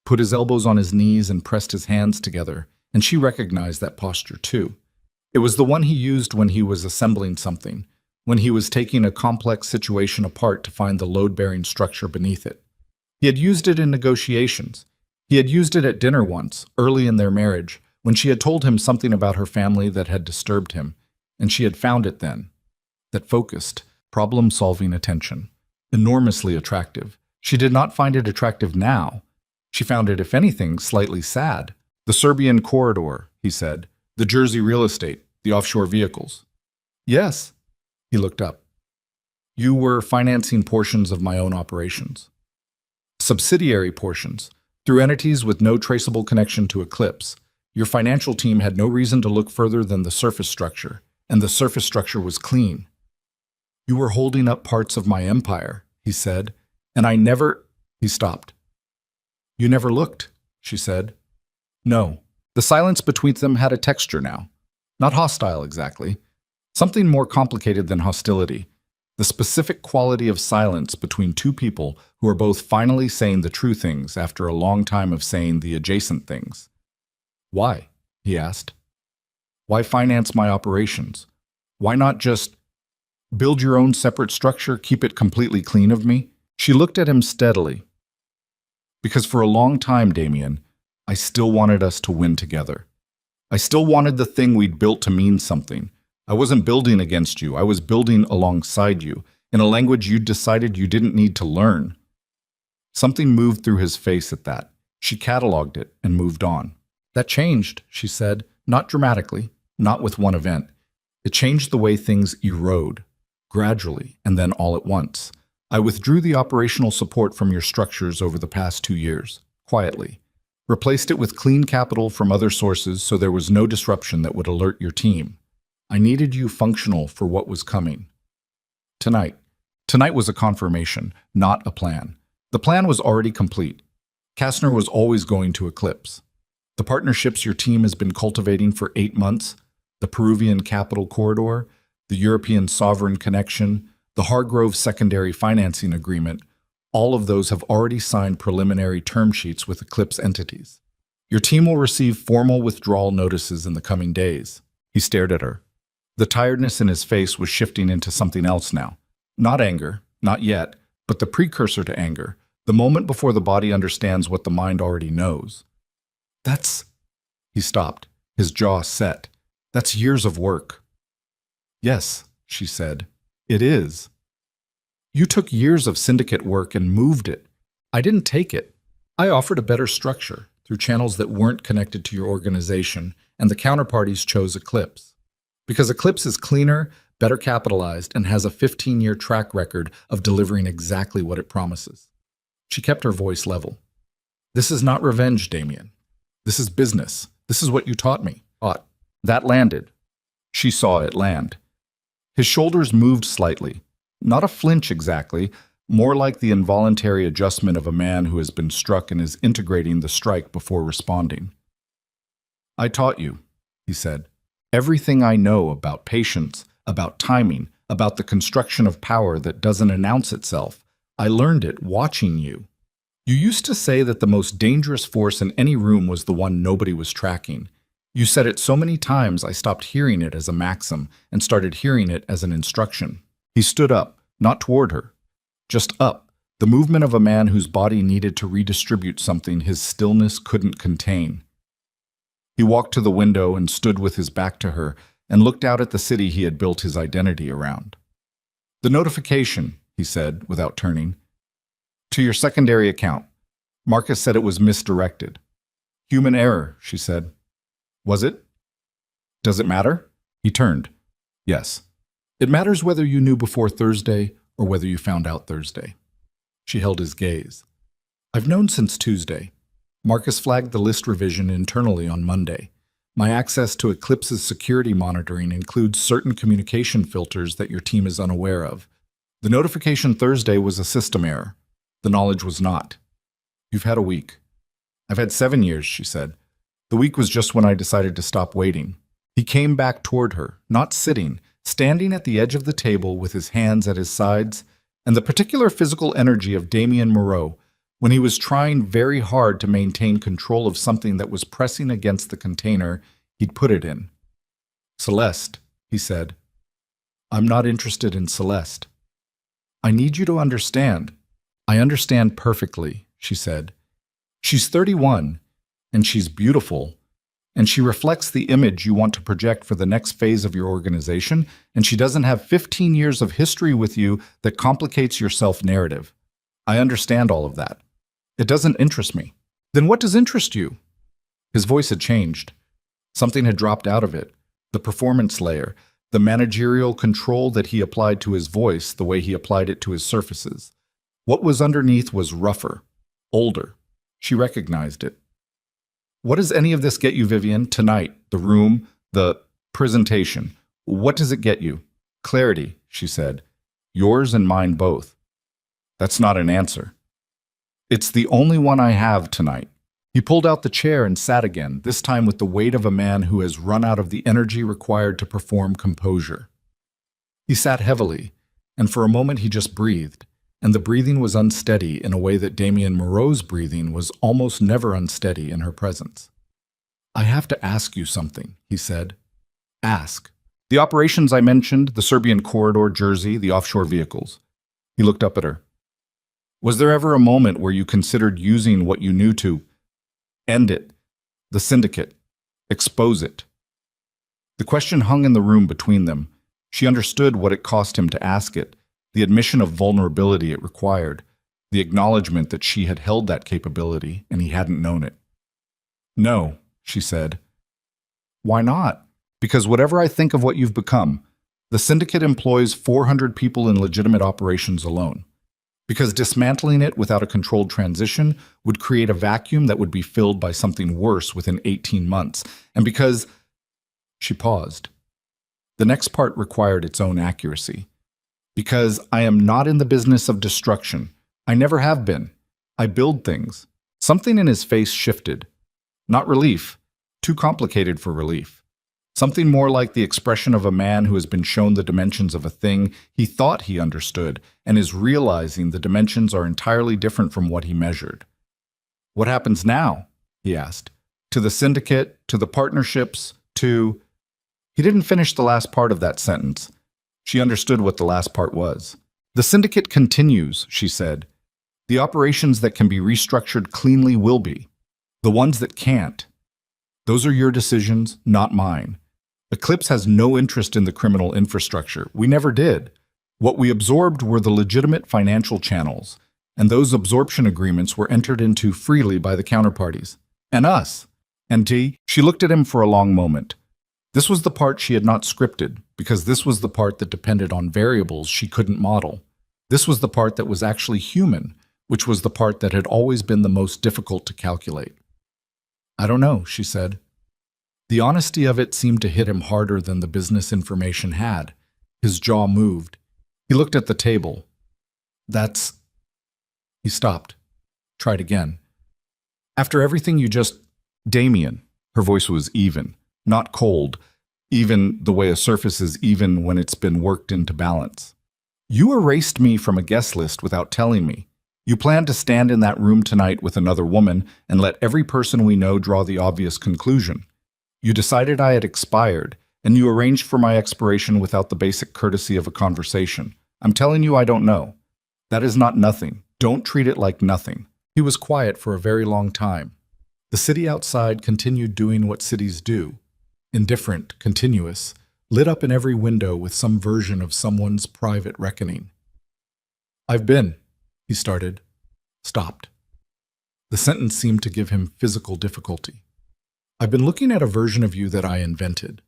put his elbows on his knees and pressed his hands together, and she recognized that posture too. It was the one he used when he was assembling something, when he was taking a complex situation apart to find the load-bearing structure beneath it. He had used it in negotiations. He had used it at dinner once, early in their marriage, when she had told him something about her family that had disturbed him, and she had found it then. That focused, problem-solving attention. Enormously attractive. She did not find it attractive now. She found it, if anything, slightly sad. "The Serbian corridor," he said. "The Jersey real estate, the offshore vehicles." "Yes." He looked up. "You were financing portions of my own operations." "Subsidiary portions, through entities with no traceable connection to Eclipse. Your financial team had no reason to look further than the surface structure, and the surface structure was clean." "You were holding up parts of my empire," he said, "and I never—" He stopped. "You never looked," she said. "No." The silence between them had a texture now. Not hostile exactly. Something more complicated than hostility. The specific quality of silence between two people who are both finally saying the true things after a long time of saying the adjacent things. "Why?" he asked. "Why finance my operations? Why not just build your own separate structure, keep it completely clean of me?" She looked at him steadily. "Because for a long time, Damien, I still wanted us to win together. I still wanted the thing we'd built to mean something. I wasn't building against you. I was building alongside you, in a language you'd decided you didn't need to learn." Something moved through his face at that. She cataloged it and moved on. "That changed," she said, "not dramatically, not with one event. It changed the way things erode, gradually, and then all at once. I withdrew the operational support from your structures over the past 2 years, quietly. Replaced it with clean capital from other sources so there was no disruption that would alert your team. I needed you functional for what was coming. Tonight. Tonight was a confirmation, not a plan. The plan was already complete. Kastner was always going to Eclipse. The partnerships your team has been cultivating for 8 months, the Peruvian Capital Corridor, the European Sovereign Connection, the Hargrove Secondary Financing Agreement, all of those have already signed preliminary term sheets with Eclipse entities. Your team will receive formal withdrawal notices in the coming days." He stared at her. The tiredness in his face was shifting into something else now. Not anger, not yet, but the precursor to anger, the moment before the body understands what the mind already knows. "That's—" He stopped, his jaw set. "That's years of work." "Yes," she said. "It is." You took years of syndicate work and moved it. I didn't take it. I offered a better structure through channels that weren't connected to your organization, and the counterparties chose Eclipse. Because Eclipse is cleaner, better capitalized, and has a 15-year track record of delivering exactly what it promises. She kept her voice level. This is not revenge, Damien. This is business. This is what you taught me. That landed. She saw it land. His shoulders moved slightly. Not a flinch exactly, more like the involuntary adjustment of a man who has been struck and is integrating the strike before responding. I taught you, he said, everything I know about patience, about timing, about the construction of power that doesn't announce itself. I learned it watching you. You used to say that the most dangerous force in any room was the one nobody was tracking. You said it so many times I stopped hearing it as a maxim and started hearing it as an instruction. He stood up, not toward her, just up, the movement of a man whose body needed to redistribute something his stillness couldn't contain. He walked to the window and stood with his back to her and looked out at the city he had built his identity around. The notification, he said, without turning. To your secondary account. Marcus said it was misdirected. Human error, she said. Was it? Does it matter? He turned. Yes. It matters whether you knew before Thursday or whether you found out Thursday. She held his gaze. I've known since Tuesday. Marcus flagged the list revision internally on Monday. My access to Eclipse's security monitoring includes certain communication filters that your team is unaware of. The notification Thursday was a system error. The knowledge was not. You've had a week. I've had 7 years, she said. The week was just when I decided to stop waiting. He came back toward her, not sitting, standing at the edge of the table with his hands at his sides, and the particular physical energy of Damien Moreau when he was trying very hard to maintain control of something that was pressing against the container he'd put it in. Celeste, he said. I'm not interested in Celeste. I need you to understand. I understand perfectly, she said. She's 31, and she's beautiful, and she reflects the image you want to project for the next phase of your organization, and she doesn't have 15 years of history with you that complicates your self-narrative. I understand all of that. It doesn't interest me. Then what does interest you? His voice had changed. Something had dropped out of it. The performance layer, the managerial control that he applied to his voice the way he applied it to his surfaces. What was underneath was rougher, older. She recognized it. What does any of this get you, Vivian? Tonight, the room, the presentation. What does it get you? Clarity, she said. Yours and mine both. That's not an answer. It's the only one I have tonight. He pulled out the chair and sat again, this time with the weight of a man who has run out of the energy required to perform composure. He sat heavily, and for a moment he just breathed, and the breathing was unsteady in a way that Damien Moreau's breathing was almost never unsteady in her presence. I have to ask you something, he said. Ask. The operations I mentioned, the Serbian corridor, Jersey, the offshore vehicles. He looked up at her. Was there ever a moment where you considered using what you knew to end it, the syndicate, expose it? The question hung in the room between them. She understood what it cost him to ask it, the admission of vulnerability it required, the acknowledgement that she had held that capability and he hadn't known it. No, she said. Why not? Because whatever I think of what you've become, the syndicate employs 400 people in legitimate operations alone. Because dismantling it without a controlled transition would create a vacuum that would be filled by something worse within 18 months. And because... She paused. The next part required its own accuracy. Because I am not in the business of destruction. I never have been. I build things. Something in his face shifted. Not relief. Too complicated for relief. Something more like the expression of a man who has been shown the dimensions of a thing he thought he understood and is realizing the dimensions are entirely different from what he measured. What happens now? He asked. To the syndicate, to the partnerships, to... He didn't finish the last part of that sentence. She understood what the last part was. The syndicate continues, she said. The operations that can be restructured cleanly will be. The ones that can't. Those are your decisions, not mine. Eclipse has no interest in the criminal infrastructure. We never did. What we absorbed were the legitimate financial channels, and those absorption agreements were entered into freely by the counterparties. And us. And she looked at him for a long moment. This was the part she had not scripted, because this was the part that depended on variables she couldn't model. This was the part that was actually human, which was the part that had always been the most difficult to calculate. I don't know, she said. The honesty of it seemed to hit him harder than the business information had. His jaw moved. He looked at the table. That's... He stopped. Tried again. After everything you just... Damien. Her voice was even, not cold, even the way a surface is even when it's been worked into balance. You erased me from a guest list without telling me. You planned to stand in that room tonight with another woman and let every person we know draw the obvious conclusion. You decided I had expired, and you arranged for my expiration without the basic courtesy of a conversation. I'm telling you I don't know. That is not nothing. Don't treat it like nothing. He was quiet for a very long time. The city outside continued doing what cities do. Indifferent, continuous, lit up in every window with some version of someone's private reckoning. I've been, he started, stopped. The sentence seemed to give him physical difficulty. I've been looking at a version of you that I invented.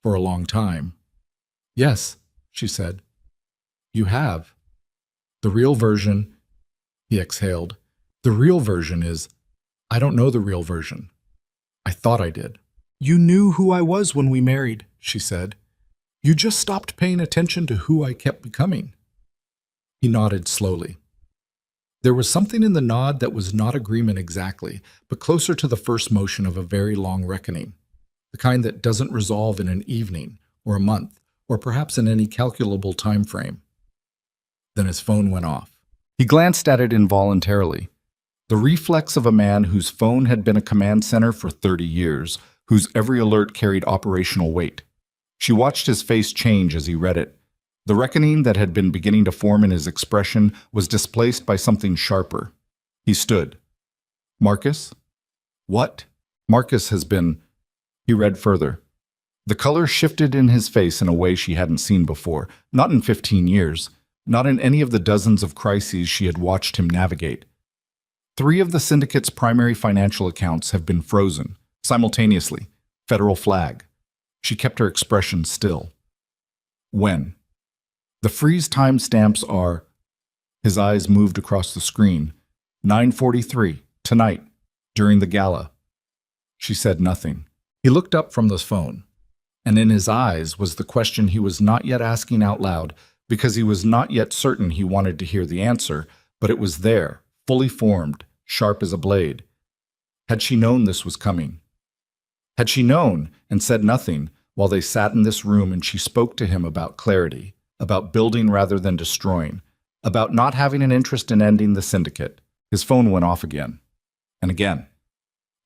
For a long time. Yes, she said. You have. The real version, he exhaled. The real version is, I don't know the real version. I thought I did. You knew who I was when we married, she said. You just stopped paying attention to who I kept becoming. He nodded slowly. There was something in the nod that was not agreement exactly, but closer to the first motion of a very long reckoning, the kind that doesn't resolve in an evening, or a month, or perhaps in any calculable time frame. Then his phone went off. He glanced at it involuntarily. The reflex of a man whose phone had been a command center for 30 years, whose every alert carried operational weight. She watched his face change as he read it. The reckoning that had been beginning to form in his expression was displaced by something sharper. He stood. Marcus? What? Marcus has been... He read further. The color shifted in his face in a way she hadn't seen before, not in 15 years, not in any of the dozens of crises she had watched him navigate. 3 of the syndicate's primary financial accounts have been frozen, simultaneously, federal flag. She kept her expression still. When? The freeze timestamps are... His eyes moved across the screen. 9:43, tonight, during the Gala. She said nothing. He looked up from the phone, and in his eyes was the question he was not yet asking out loud, because he was not yet certain he wanted to hear the answer, but it was there, fully formed, sharp as a blade. Had she known this was coming? Had she known and said nothing while they sat in this room and she spoke to him about clarity, about building rather than destroying, about not having an interest in ending the syndicate? His phone went off again. And again.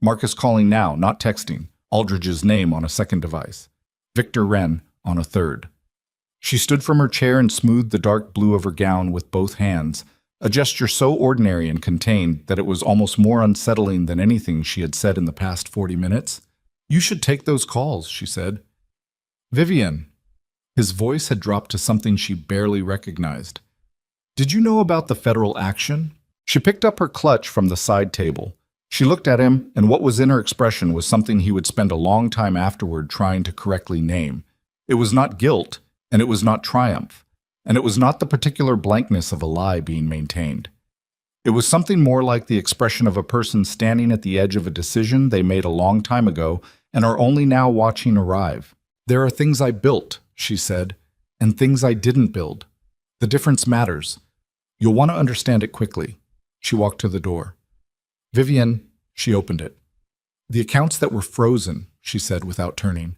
Marcus calling now, not texting. Aldridge's name on a second device. Victor Wren on a third. She stood from her chair and smoothed the dark blue of her gown with both hands, a gesture so ordinary and contained that it was almost more unsettling than anything she had said in the past 40 minutes. You should take those calls, she said. Vivian. His voice had dropped to something she barely recognized. Did you know about the federal action? She picked up her clutch from the side table. She looked at him, and what was in her expression was something he would spend a long time afterward trying to correctly name. It was not guilt, and it was not triumph, and it was not the particular blankness of a lie being maintained. It was something more like the expression of a person standing at the edge of a decision they made a long time ago and are only now watching arrive. There are things I built, she said, and things I didn't build. The difference matters. You'll want to understand it quickly. She walked to the door. Vivian, she opened it. The accounts that were frozen, she said without turning.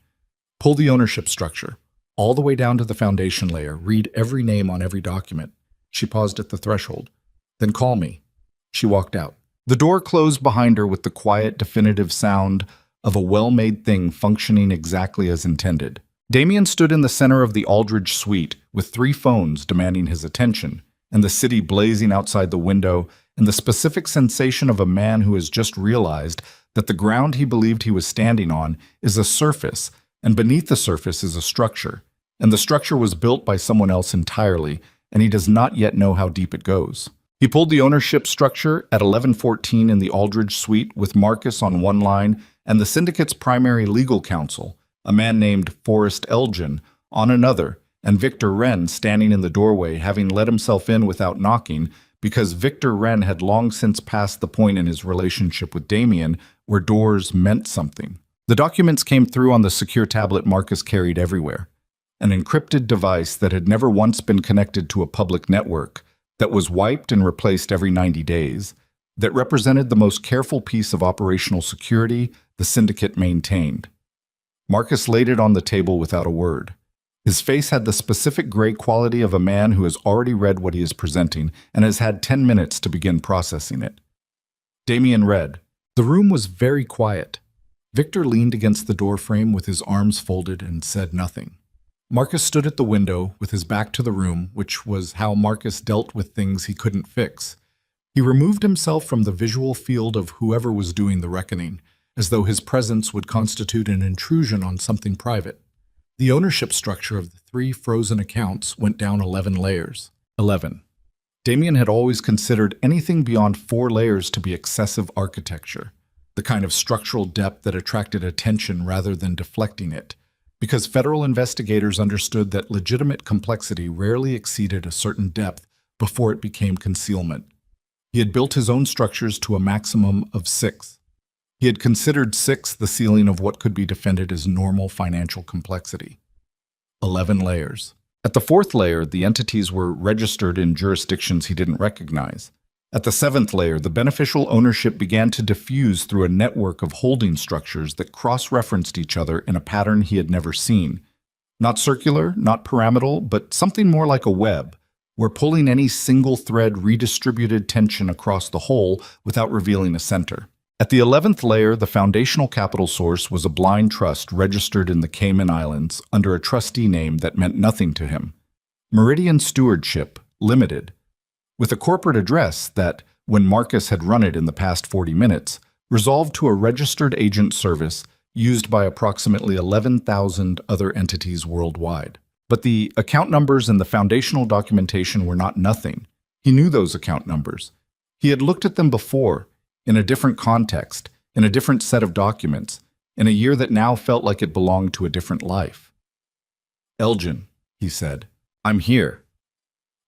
Pull the ownership structure, all the way down to the foundation layer. Read every name on every document. She paused at the threshold. Then call me. She walked out. The door closed behind her with the quiet, definitive sound of a well-made thing functioning exactly as intended. Damien stood in the center of the Aldridge suite with 3 phones demanding his attention, and the city blazing outside the window, and the specific sensation of a man who has just realized that the ground he believed he was standing on is a surface, and beneath the surface is a structure, and the structure was built by someone else entirely, and he does not yet know how deep it goes. He pulled the ownership structure at 1114 in the Aldridge suite with Marcus on one line and the syndicate's primary legal counsel, a man named Forrest Elgin, on another, and Victor Wren standing in the doorway, having let himself in without knocking, because Victor Wren had long since passed the point in his relationship with Damien where doors meant something. The documents came through on the secure tablet Marcus carried everywhere, an encrypted device that had never once been connected to a public network, that was wiped and replaced every 90 days, that represented the most careful piece of operational security the syndicate maintained. Marcus laid it on the table without a word. His face had the specific gray quality of a man who has already read what he is presenting and has had 10 minutes to begin processing it. Damien read. The room was very quiet. Victor leaned against the doorframe with his arms folded and said nothing. Marcus stood at the window with his back to the room, which was how Marcus dealt with things he couldn't fix. He removed himself from the visual field of whoever was doing the reckoning, as though his presence would constitute an intrusion on something private. The ownership structure of the 3 frozen accounts went down 11 layers. 11. Damien had always considered anything beyond 4 layers to be excessive architecture, the kind of structural depth that attracted attention rather than deflecting it, because federal investigators understood that legitimate complexity rarely exceeded a certain depth before it became concealment. He had built his own structures to a maximum of 6. He had considered 6 the ceiling of what could be defended as normal financial complexity. 11 layers. At the 4th layer, the entities were registered in jurisdictions he didn't recognize. At the 7th layer, the beneficial ownership began to diffuse through a network of holding structures that cross-referenced each other in a pattern he had never seen. Not circular, not pyramidal, but something more like a web, where pulling any single thread redistributed tension across the whole without revealing a center. At the 11th layer, the foundational capital source was a blind trust registered in the Cayman Islands under a trustee name that meant nothing to him. Meridian Stewardship, Limited, with a corporate address that, when Marcus had run it in the past 40 minutes, resolved to a registered agent service used by approximately 11,000 other entities worldwide. But the account numbers in the foundational documentation were not nothing. He knew those account numbers. He had looked at them before, in a different context, in a different set of documents, in a year that now felt like it belonged to a different life. Elgin, he said, I'm here.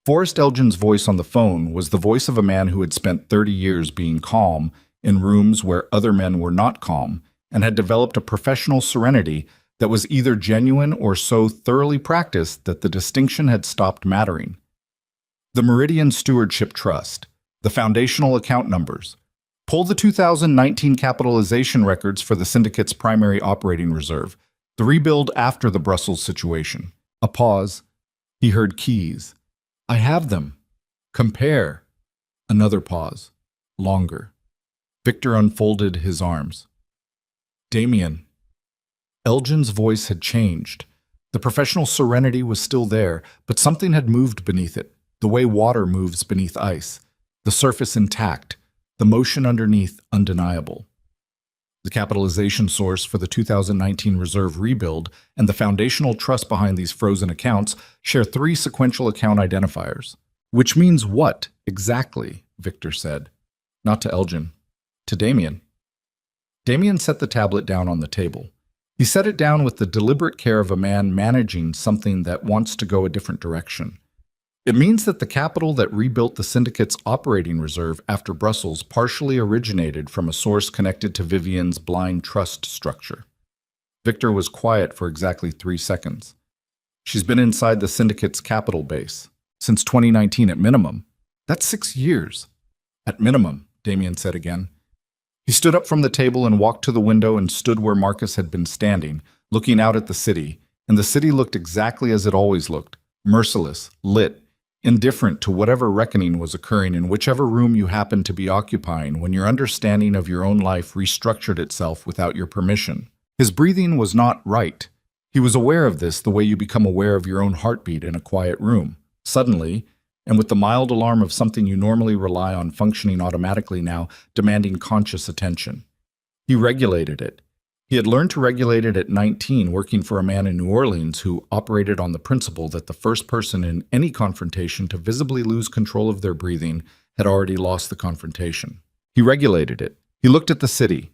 Forrest Elgin's voice on the phone was the voice of a man who had spent 30 years being calm in rooms where other men were not calm and had developed a professional serenity that was either genuine or so thoroughly practiced that the distinction had stopped mattering. The Meridian Stewardship Trust, the foundational account numbers. Pull the 2019 capitalization records for the syndicate's primary operating reserve, the rebuild after the Brussels situation. A pause. He heard keys. I have them. Compare. Another pause. Longer. Victor unfolded his arms. Damien. Elgin's voice had changed. The professional serenity was still there, but something had moved beneath it, the way water moves beneath ice, the surface intact, the motion underneath undeniable. The capitalization source for the 2019 reserve rebuild and the foundational trust behind these frozen accounts share 3 sequential account identifiers. Which means what, exactly, Victor said. Not to Elgin. To Damien. Damien set the tablet down on the table. He set it down with the deliberate care of a man managing something that wants to go a different direction. It means that the capital that rebuilt the syndicate's operating reserve after Brussels partially originated from a source connected to Vivian's blind trust structure. Victor was quiet for exactly 3 seconds. She's been inside the syndicate's capital base since 2019 at minimum. That's 6 years. At minimum, Damien said again. He stood up from the table and walked to the window and stood where Marcus had been standing, looking out at the city, and the city looked exactly as it always looked, merciless, lit, indifferent to whatever reckoning was occurring in whichever room you happened to be occupying when your understanding of your own life restructured itself without your permission. His breathing was not right. He was aware of this the way you become aware of your own heartbeat in a quiet room. Suddenly, and with the mild alarm of something you normally rely on functioning automatically now, demanding conscious attention. He regulated it. He had learned to regulate it at 19, working for a man in New Orleans who operated on the principle that the first person in any confrontation to visibly lose control of their breathing had already lost the confrontation. He regulated it. He looked at the city.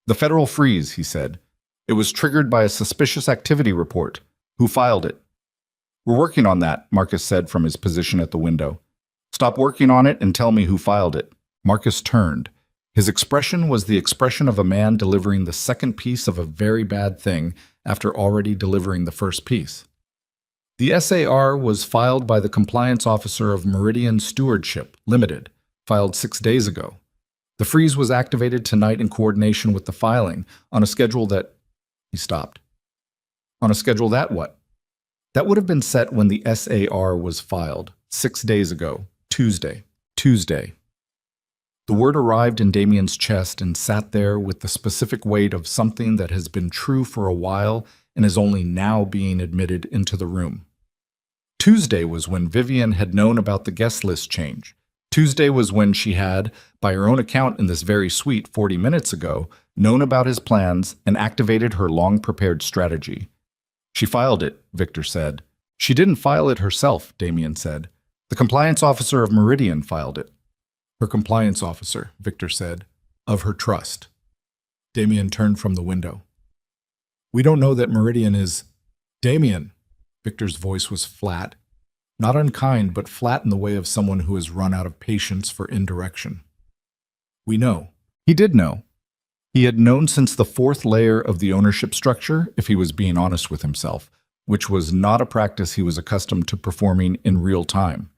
"The federal freeze," he said. "It was triggered by a suspicious activity report. Who filed it?" "We're working on that," Marcus said from his position at the window. "Stop working on it and tell me who filed it." Marcus turned. His expression was the expression of a man delivering the second piece of a very bad thing after already delivering the first piece. "The SAR was filed by the compliance officer of Meridian Stewardship, Limited, filed 6 days ago. The freeze was activated tonight in coordination with the filing, on a schedule that—" He stopped. "On a schedule that what?" "That would have been set when the SAR was filed, 6 days ago, Tuesday. The word arrived in Damien's chest and sat there with the specific weight of something that has been true for a while and is only now being admitted into the room. Tuesday was when Vivian had known about the guest list change. Tuesday was when she had, by her own account in this very suite 40 minutes ago, known about his plans and activated her long-prepared strategy. "She filed it," Victor said. "She didn't file it herself," Damien said. "The compliance officer of Meridian filed it." "Her compliance officer," Victor said, "of her trust." Damien turned from the window. "We don't know that Meridian is—" "Damien!" Victor's voice was flat. Not unkind, but flat in the way of someone who has run out of patience for indirection. "We know." He did know. He had known since the fourth layer of the ownership structure, if he was being honest with himself, which was not a practice he was accustomed to performing in real time.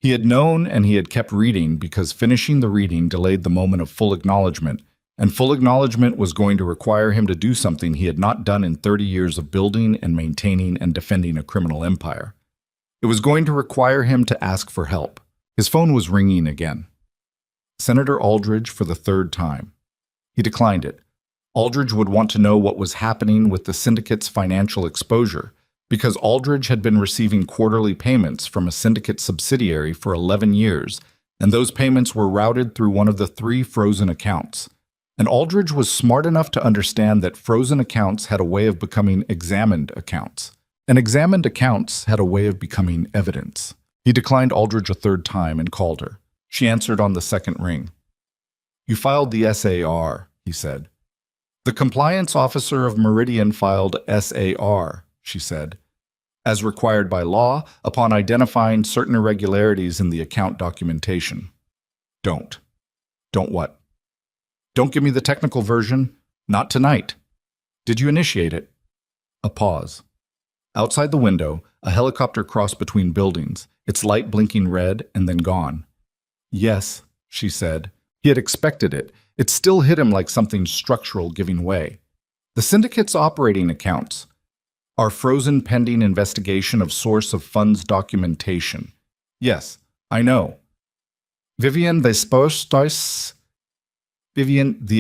He had known and he had kept reading because finishing the reading delayed the moment of full acknowledgement, and full acknowledgement was going to require him to do something he had not done in 30 years of building and maintaining and defending a criminal empire. It was going to require him to ask for help. His phone was ringing again. Senator Aldridge for the third time. He declined it. Aldridge would want to know what was happening with the syndicate's financial exposure, because Aldridge had been receiving quarterly payments from a syndicate subsidiary for 11 years, and those payments were routed through one of the 3 frozen accounts. And Aldridge was smart enough to understand that frozen accounts had a way of becoming examined accounts, and examined accounts had a way of becoming evidence. He declined Aldridge a third time and called her. She answered on the second ring. "You filed the SAR," he said. "The compliance officer of Meridian filed SAR," she said, "as required by law upon identifying certain irregularities in the account documentation." Don't what? "Don't give me the technical version. Not tonight." "Did you initiate it?" A pause. Outside the window, a helicopter crossed between buildings, its light blinking red and then gone. "Yes," she said. He had expected it. It still hit him like something structural giving way. "The syndicate's operating accounts are frozen pending investigation of source of funds documentation." "Yes, I know." Vivian, the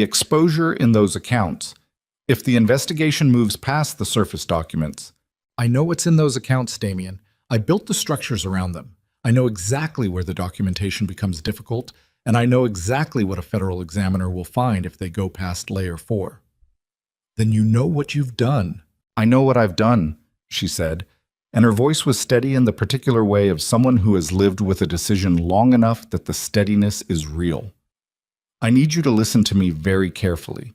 exposure in those accounts. If the investigation moves past the surface documents. "I know what's in those accounts, Damien. I built the structures around them. I know exactly where the documentation becomes difficult, and I know exactly what a federal examiner will find if they go past layer 4. "Then you know what you've done." "I know what I've done," she said, and her voice was steady in the particular way of someone who has lived with a decision long enough that the steadiness is real. "I need you to listen to me very carefully.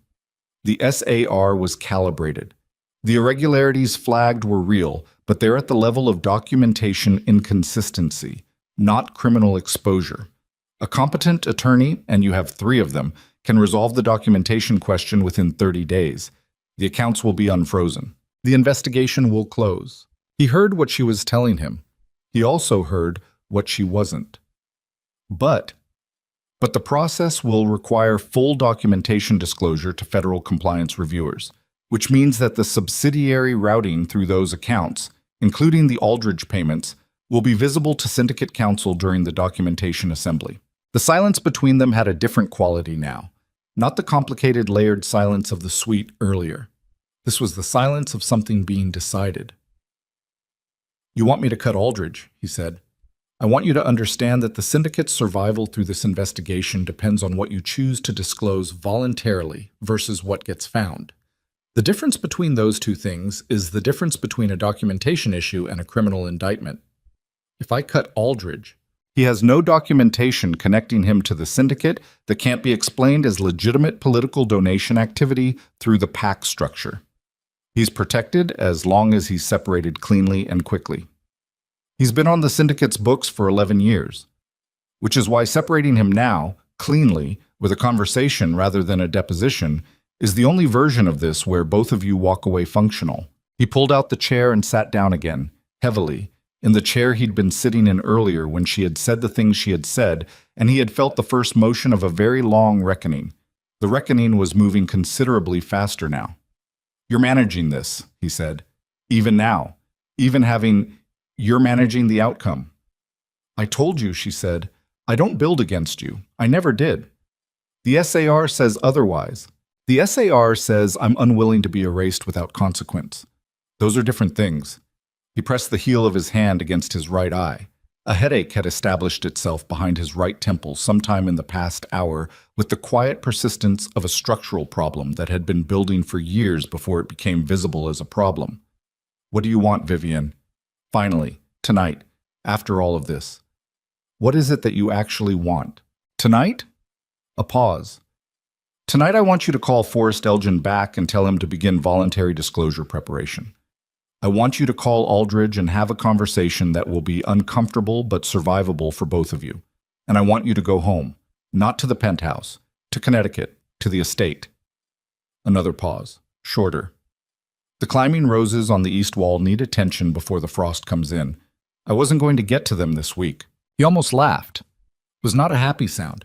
The SAR was calibrated. The irregularities flagged were real, but they're at the level of documentation inconsistency, not criminal exposure. A competent attorney, and you have 3 of them, can resolve the documentation question within 30 days. The accounts will be unfrozen. The investigation will close." He heard what she was telling him. He also heard what she wasn't. But the process will require full documentation disclosure to federal compliance reviewers, which means that the subsidiary routing through those accounts, including the Aldridge payments, will be visible to syndicate counsel during the documentation assembly. The silence between them had a different quality now, not the complicated layered silence of the suite earlier. This was the silence of something being decided. "You want me to cut Aldridge," he said. "I want you to understand that the syndicate's survival through this investigation depends on what you choose to disclose voluntarily versus what gets found. The difference between those two things is the difference between a documentation issue and a criminal indictment. If I cut Aldridge, he has no documentation connecting him to the syndicate that can't be explained as legitimate political donation activity through the PAC structure. He's protected as long as he's separated cleanly and quickly. He's been on the syndicate's books for 11 years, which is why separating him now, cleanly, with a conversation rather than a deposition, is the only version of this where both of you walk away functional. He pulled out the chair and sat down again, heavily, in the chair he'd been sitting in earlier when she had said the things she had said, and he had felt the first motion of a very long reckoning. The reckoning was moving considerably faster now. "You're managing this," he said. "Even now. You're managing the outcome." "I told you," she said. "I don't build against you. I never did. The SAR says otherwise. The SAR says I'm unwilling to be erased without consequence. Those are different things." He pressed the heel of his hand against his right eye. A headache had established itself behind his right temple sometime in the past hour with the quiet persistence of a structural problem that had been building for years before it became visible as a problem. "What do you want, Vivian? Finally, tonight, after all of this. What is it that you actually want? Tonight?" A pause. "Tonight I want you to call Forrest Elgin back and tell him to begin voluntary disclosure preparation. I want you to call Aldridge and have a conversation that will be uncomfortable but survivable for both of you. And I want you to go home, not to the penthouse, to Connecticut, to the estate." Another pause, shorter. "The climbing roses on the east wall need attention before the frost comes in. I wasn't going to get to them this week." He almost laughed. It was not a happy sound.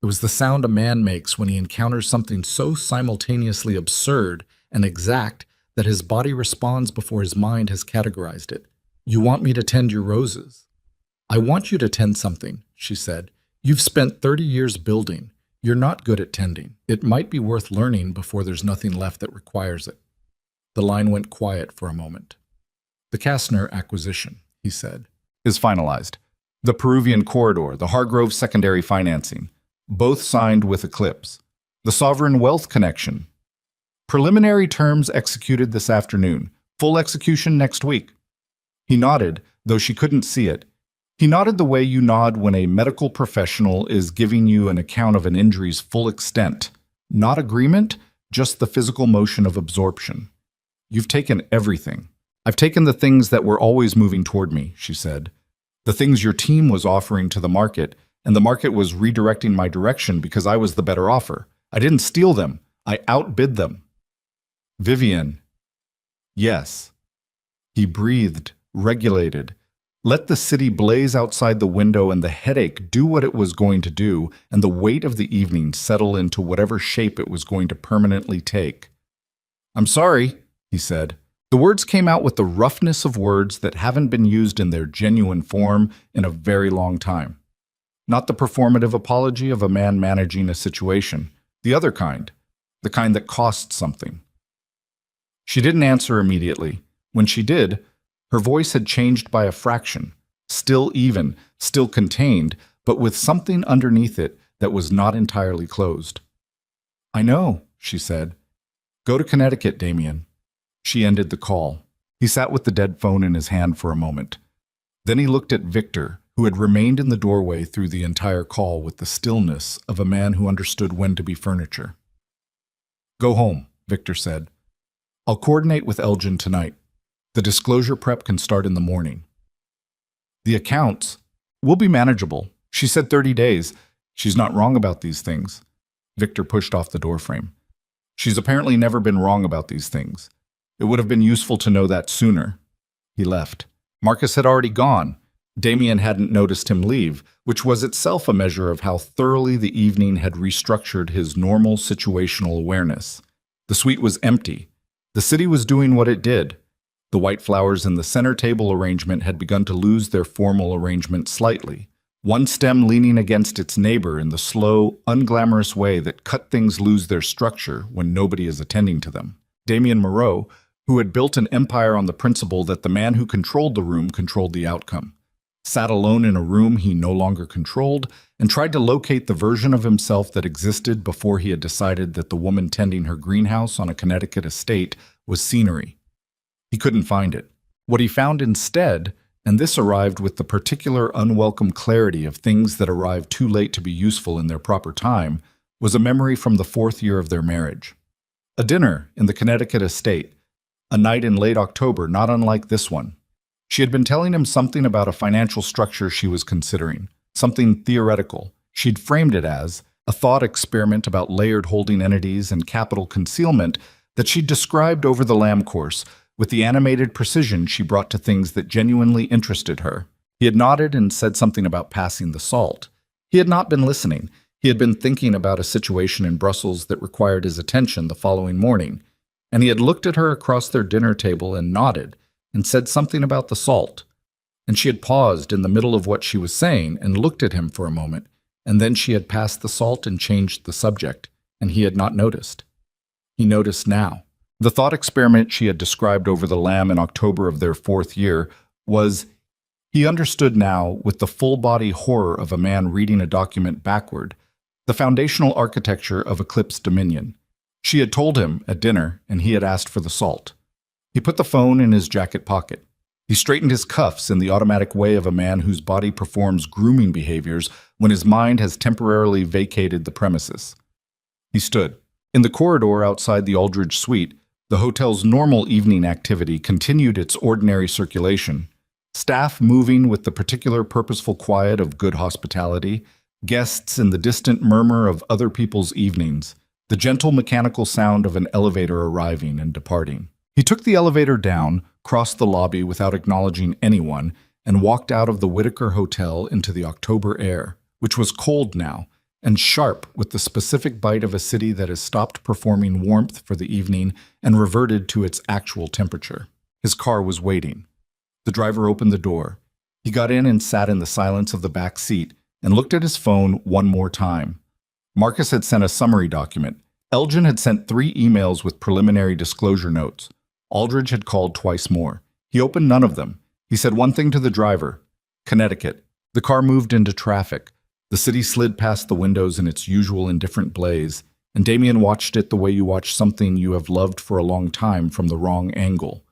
It was the sound a man makes when he encounters something so simultaneously absurd and exact that his body responds before his mind has categorized it. "You want me to tend your roses?" "I want you to tend something," she said. "You've spent 30 years building. You're not good at tending. It might be worth learning before there's nothing left that requires it." The line went quiet for a moment. "The Kastner acquisition," he said, "is finalized. The Peruvian corridor, the Hargrove secondary financing, both signed with Eclipse. The sovereign wealth connection. Preliminary terms executed this afternoon. Full execution next week." He nodded, though she couldn't see it. He nodded the way you nod when a medical professional is giving you an account of an injury's full extent. Not agreement, just the physical motion of absorption. "You've taken everything. I've taken the things that were always moving toward me," she said. "The things your team was offering to the market, and the market was redirecting my direction because I was the better offer. I didn't steal them. I outbid them." "Vivian." "Yes." He breathed, regulated. Let the city blaze outside the window and the headache do what it was going to do, and the weight of the evening settle into whatever shape it was going to permanently take. "I'm sorry," he said. The words came out with the roughness of words that haven't been used in their genuine form in a very long time. Not the performative apology of a man managing a situation, the other kind, the kind that costs something. She didn't answer immediately. When she did, her voice had changed by a fraction, still even, still contained, but with something underneath it that was not entirely closed. "I know," she said. "Go to Connecticut, Damien." She ended the call. He sat with the dead phone in his hand for a moment. Then he looked at Victor, who had remained in the doorway through the entire call with the stillness of a man who understood when to be furniture. "Go home," Victor said. "I'll coordinate with Elgin tonight. The disclosure prep can start in the morning. The accounts will be manageable. She said 30 days. She's not wrong about these things." Victor pushed off the doorframe. "She's apparently never been wrong about these things. It would have been useful to know that sooner." He left. Marcus had already gone. Damien hadn't noticed him leave, which was itself a measure of how thoroughly the evening had restructured his normal situational awareness. The suite was empty. The city was doing what it did. The white flowers in the center table arrangement had begun to lose their formal arrangement slightly, one stem leaning against its neighbor in the slow, unglamorous way that cut things lose their structure when nobody is attending to them. Damien Moreau, who had built an empire on the principle that the man who controlled the room controlled the outcome, sat alone in a room he no longer controlled, and tried to locate the version of himself that existed before he had decided that the woman tending her greenhouse on a Connecticut estate was scenery. He couldn't find it. What he found instead, and this arrived with the particular unwelcome clarity of things that arrive too late to be useful in their proper time, was a memory from the 4th year of their marriage. A dinner in the Connecticut estate, a night in late October not unlike this one. She had been telling him something about a financial structure she was considering, something theoretical. She'd framed it as a thought experiment about layered holding entities and capital concealment that she'd described over the lamb course with the animated precision she brought to things that genuinely interested her. He had nodded and said something about passing the salt. He had not been listening. He had been thinking about a situation in Brussels that required his attention the following morning, and he had looked at her across their dinner table and nodded and said something about the salt. And she had paused in the middle of what she was saying and looked at him for a moment, and then she had passed the salt and changed the subject, and he had not noticed. He noticed now. The thought experiment she had described over the lamb in October of their 4th year was, he understood now with the full-body horror of a man reading a document backward, the foundational architecture of Eclipse Dominion. She had told him at dinner, and he had asked for the salt. He put the phone in his jacket pocket. He straightened his cuffs in the automatic way of a man whose body performs grooming behaviors when his mind has temporarily vacated the premises. He stood. In the corridor outside the Aldridge suite, the hotel's normal evening activity continued its ordinary circulation. Staff moving with the particular purposeful quiet of good hospitality, guests in the distant murmur of other people's evenings, the gentle mechanical sound of an elevator arriving and departing. He took the elevator down, crossed the lobby without acknowledging anyone, and walked out of the Whitaker Hotel into the October air, which was cold now, and sharp with the specific bite of a city that has stopped performing warmth for the evening and reverted to its actual temperature. His car was waiting. The driver opened the door. He got in and sat in the silence of the back seat and looked at his phone one more time. Marcus had sent a summary document. Elgin had sent 3 emails with preliminary disclosure notes. Aldridge had called twice more. He opened none of them. He said one thing to the driver. Connecticut. The car moved into traffic. The city slid past the windows in its usual indifferent blaze, and Damien watched it the way you watch something you have loved for a long time from the wrong angle,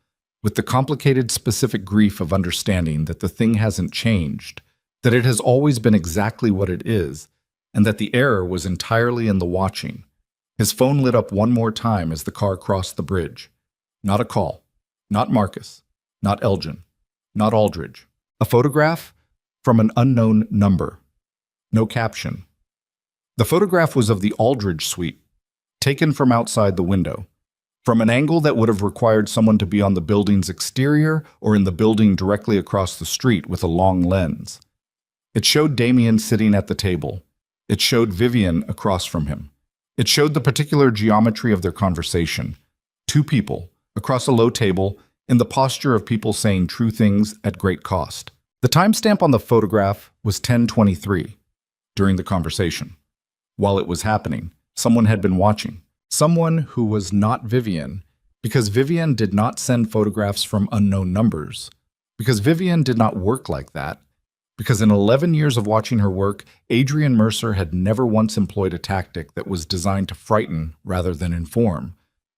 with the complicated specific grief of understanding that the thing hasn't changed, that it has always been exactly what it is, and that the error was entirely in the watching. His phone lit up one more time as the car crossed the bridge. Not a call. Not Marcus. Not Elgin. Not Aldridge. A photograph from an unknown number. No caption. The photograph was of the Aldridge suite, taken from outside the window, from an angle that would have required someone to be on the building's exterior or in the building directly across the street with a long lens. It showed Damien sitting at the table. It showed Vivian across from him. It showed the particular geometry of their conversation. 2 people, across a low table, in the posture of people saying true things at great cost. The timestamp on the photograph was 10:23, during the conversation. While it was happening, someone had been watching. Someone who was not Vivian, because Vivian did not send photographs from unknown numbers, because Vivian did not work like that, because in 11 years of watching her work, Adrian Mercer had never once employed a tactic that was designed to frighten rather than inform.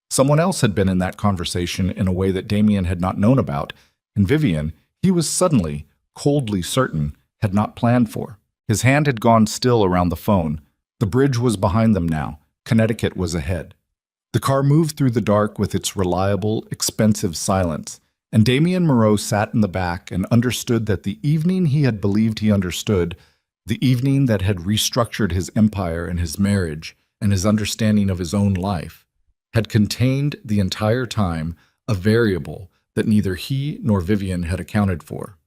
Someone else had been in that conversation in a way that Damien had not known about, and Vivian, he was suddenly, coldly certain, had not planned for. His hand had gone still around the phone. The bridge was behind them now. Connecticut was ahead. The car moved through the dark with its reliable, expensive silence, and Damien Moreau sat in the back and understood that the evening he had believed he understood, the evening that had restructured his empire and his marriage and his understanding of his own life, had contained the entire time a variable that neither he nor Vivian had accounted for.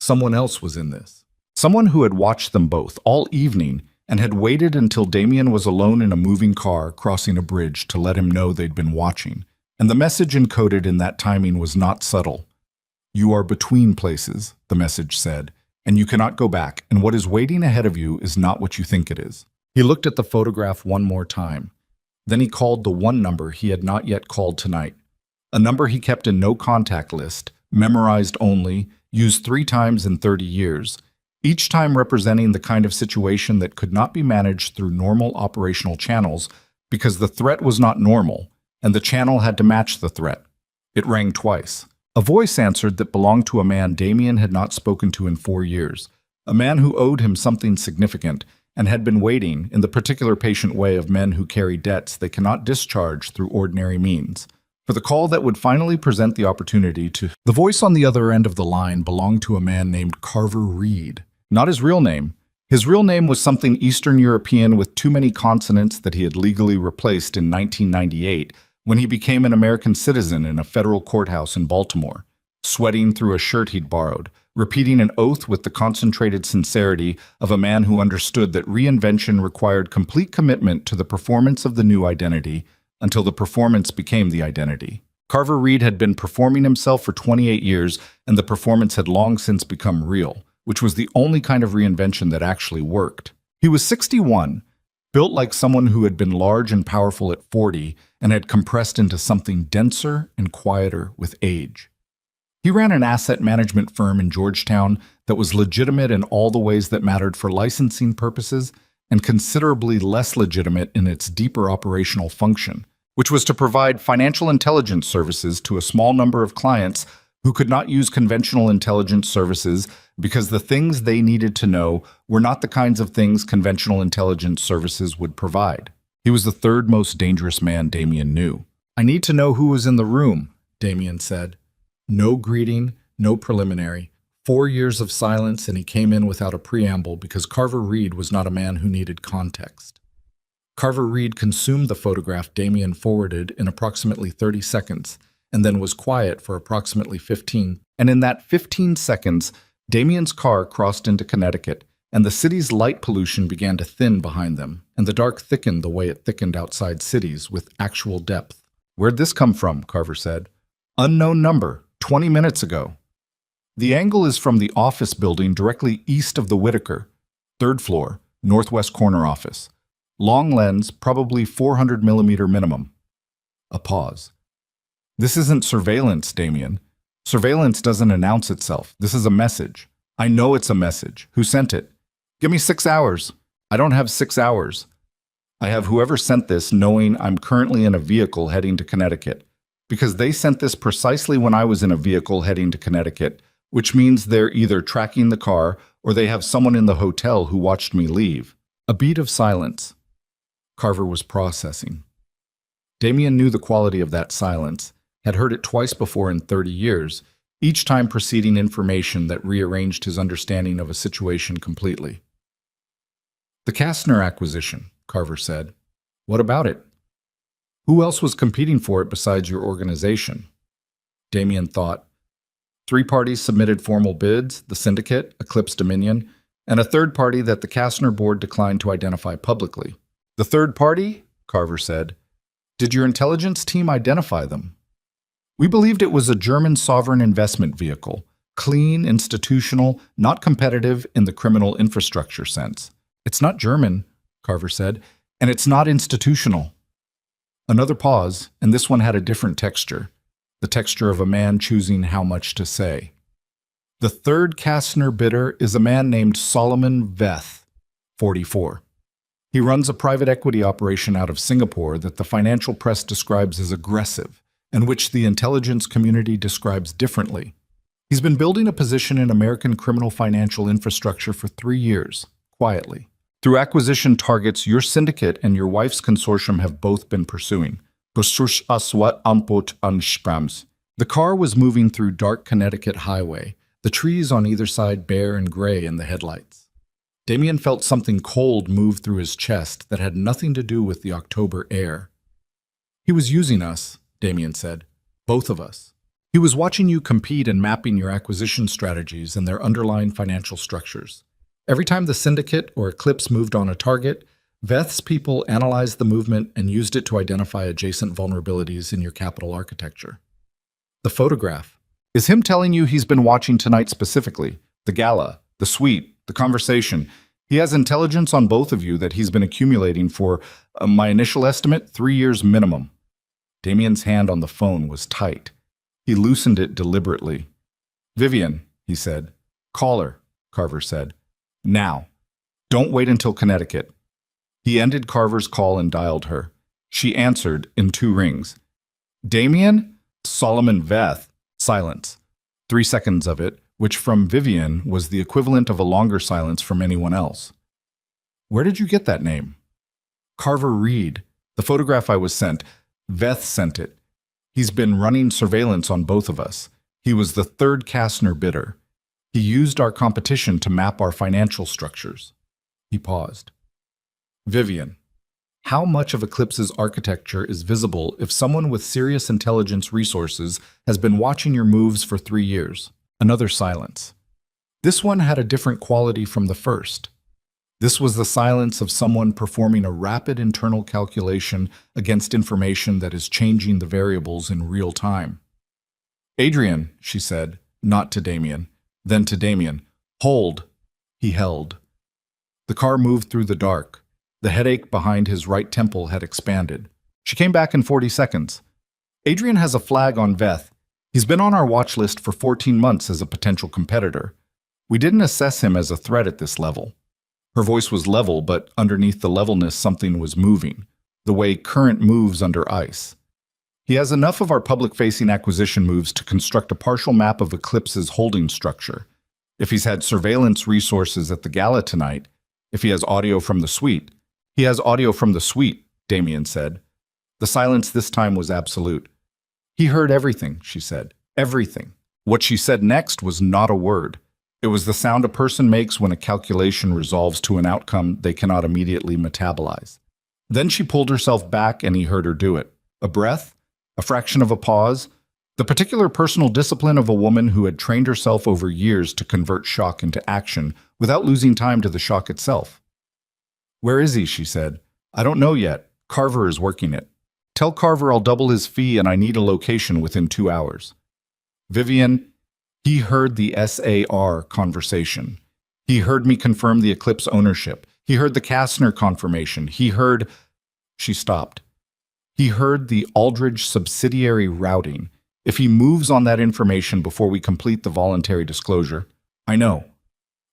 Someone else was in this. Someone who had watched them both all evening and had waited until Damien was alone in a moving car crossing a bridge to let him know they'd been watching. And the message encoded in that timing was not subtle. "You are between places," the message said, "and you cannot go back, and what is waiting ahead of you is not what you think it is." He looked at the photograph one more time. Then he called the one number he had not yet called tonight, a number he kept in no contact list, memorized only, used 3 times in 30 years, each time representing the kind of situation that could not be managed through normal operational channels because the threat was not normal, and the channel had to match the threat. It rang twice. A voice answered that belonged to a man Damien had not spoken to in 4 years, a man who owed him something significant and had been waiting in the particular patient way of men who carry debts they cannot discharge through ordinary means, for the call that would finally present the opportunity to... The voice on the other end of the line belonged to a man named Carver Reed. Not his real name. His real name was something Eastern European with too many consonants that he had legally replaced in 1998 when he became an American citizen in a federal courthouse in Baltimore, sweating through a shirt he'd borrowed, repeating an oath with the concentrated sincerity of a man who understood that reinvention required complete commitment to the performance of the new identity until the performance became the identity. Carver Reed had been performing himself for 28 years, and the performance had long since become real, which was the only kind of reinvention that actually worked. He was 61, built like someone who had been large and powerful at 40 and had compressed into something denser and quieter with age. He ran an asset management firm in Georgetown that was legitimate in all the ways that mattered for licensing purposes and considerably less legitimate in its deeper operational function, which was to provide financial intelligence services to a small number of clients who could not use conventional intelligence services because the things they needed to know were not the kinds of things conventional intelligence services would provide. He was the third most dangerous man Damien knew. "I need to know who was in the room," Damien said. No greeting, no preliminary. 4 years of silence, and he came in without a preamble because Carver Reed was not a man who needed context. Carver Reed consumed the photograph Damien forwarded in approximately 30 seconds, and then was quiet for approximately 15. And in that 15 seconds, Damien's car crossed into Connecticut, and the city's light pollution began to thin behind them, and the dark thickened the way it thickened outside cities with actual depth. "Where'd this come from?" Carver said. "Unknown number, 20 minutes ago. The angle is from the office building directly east of the Whitaker, 3rd floor, northwest corner office. Long lens, probably 400mm minimum." A pause. "This isn't surveillance, Damien. Surveillance doesn't announce itself. This is a message. I know it's a message. Who sent it? Give me 6 hours. I don't have 6 hours. I have whoever sent this knowing I'm currently in a vehicle heading to Connecticut. Because they sent this precisely when I was in a vehicle heading to Connecticut, which means they're either tracking the car or they have someone in the hotel who watched me leave." A beat of silence. Carver was processing. Damien knew the quality of that silence, had heard it twice before in 30 years, each time preceding information that rearranged his understanding of a situation completely. "The Kastner acquisition," Carver said. "What about it? Who else was competing for it besides your organization?" Damien thought. 3 parties submitted formal bids, the Syndicate, Eclipse Dominion, and a third party that the Kastner board declined to identify publicly. "The third party?" Carver said. "Did your intelligence team identify them?" "We believed it was a German sovereign investment vehicle, clean, institutional, not competitive in the criminal infrastructure sense." "It's not German," Carver said, "and it's not institutional." Another pause, and this one had a different texture, the texture of a man choosing how much to say. "The third Kastner bidder is a man named Solomon Veth, 44. He runs a private equity operation out of Singapore that the financial press describes as aggressive, and which the intelligence community describes differently. He's been building a position in American criminal financial infrastructure for 3 years, quietly, through acquisition targets your syndicate and your wife's consortium have both been pursuing. The car was moving through dark Connecticut highway, the trees on either side bare and gray in the headlights. Damien felt something cold move through his chest that had nothing to do with the October air. "He was using us," Damien said. "Both of us. He was watching you compete and mapping your acquisition strategies and their underlying financial structures. Every time the Syndicate or Eclipse moved on a target, Veth's people analyzed the movement and used it to identify adjacent vulnerabilities in your capital architecture." "The photograph. Is him telling you he's been watching tonight specifically? The gala, the suite, the conversation. He has intelligence on both of you that he's been accumulating for, my initial estimate, 3 years minimum." Damien's hand on the phone was tight. He loosened it deliberately. "Vivian, he said. Call her, Carver said. Now. Don't wait until Connecticut. He ended Carver's call and dialed her. She answered in 2 rings. Damien? Solomon Veth. Silence. 3 seconds of it, which from Vivian was the equivalent of a longer silence from anyone else. Where did you get that name? Carver Reed. The photograph I was sent. Veth sent it. He's been running surveillance on both of us. He was the 3rd Kastner bidder. He used our competition to map our financial structures. He paused. Vivian, how much of Eclipse's architecture is visible if someone with serious intelligence resources has been watching your moves for 3 years? Another silence. This one had a different quality from the first. This was the silence of someone performing a rapid internal calculation against information that is changing the variables in real time. Adrian, she said, not to Damien. Then to Damien. Hold. He held. The car moved through the dark. The headache behind his right temple had expanded. She came back in 40 seconds. Adrian has a flag on Veth. He's been on our watch list for 14 months as a potential competitor. We didn't assess him as a threat at this level. Her voice was level, but underneath the levelness something was moving, the way current moves under ice. He has enough of our public-facing acquisition moves to construct a partial map of Eclipse's holding structure. If he's had surveillance resources at the Gala tonight, if he has audio from the suite. He has audio from the suite, Damien said. The silence this time was absolute. He heard everything, she said. Everything. What she said next was not a word. It was the sound a person makes when a calculation resolves to an outcome they cannot immediately metabolize. Then she pulled herself back and he heard her do it. A breath, a fraction of a pause, the particular personal discipline of a woman who had trained herself over years to convert shock into action without losing time to the shock itself. Where is he? She said. I don't know yet. Carver is working it. Tell Carver I'll double his fee and I need a location within 2 hours. Vivian, he heard the SAR conversation. He heard me confirm the Eclipse ownership. He heard the Kastner confirmation. He heard... She stopped. He heard the Aldridge subsidiary routing. If he moves on that information before we complete the voluntary disclosure... I know.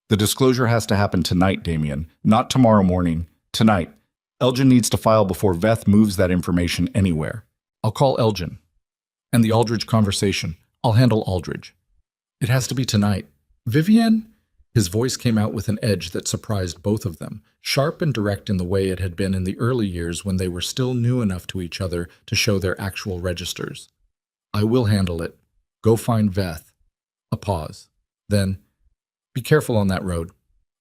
The disclosure has to happen tonight, Damien. Not tomorrow morning. Tonight. Elgin needs to file before Veth moves that information anywhere. I'll call Elgin. And the Aldridge conversation. I'll handle Aldridge. It has to be tonight. Vivian? His voice came out with an edge that surprised both of them, sharp and direct in the way it had been in the early years when they were still new enough to each other to show their actual registers. I will handle it. Go find Veth. A pause. Then, be careful on that road.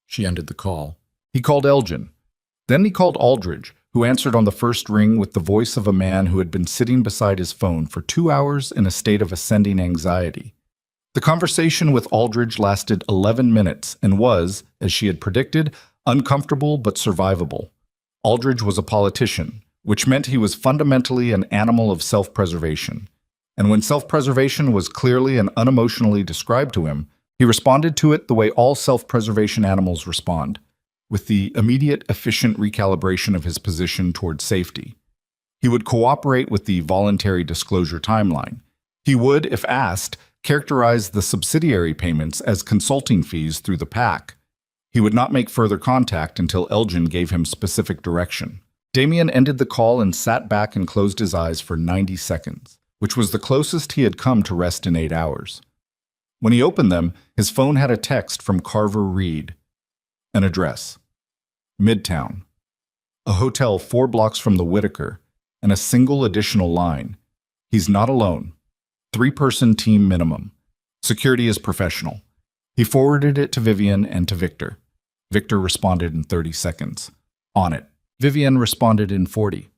She ended the call. He called Elgin. Then he called Aldridge, who answered on the first ring with the voice of a man who had been sitting beside his phone for 2 hours in a state of ascending anxiety. The conversation with Aldridge lasted 11 minutes and was, as she had predicted, uncomfortable but survivable. Aldridge was a politician, which meant he was fundamentally an animal of self-preservation. And when self-preservation was clearly and unemotionally described to him, he responded to it the way all self-preservation animals respond, with the immediate, efficient recalibration of his position toward safety. He would cooperate with the voluntary disclosure timeline. He would, if asked, characterize the subsidiary payments as consulting fees through the PAC. He would not make further contact until Elgin gave him specific direction. Damien ended the call and sat back and closed his eyes for 90 seconds, which was the closest he had come to rest in 8 hours. When he opened them, his phone had a text from Carver Reed. An address. Midtown. A hotel 4 blocks from the Whitaker, and a single additional line. He's not alone. 3-person team minimum. Security is professional. He forwarded it to Vivian and to Victor. Victor responded in 30 seconds. On it. Vivian responded in 40.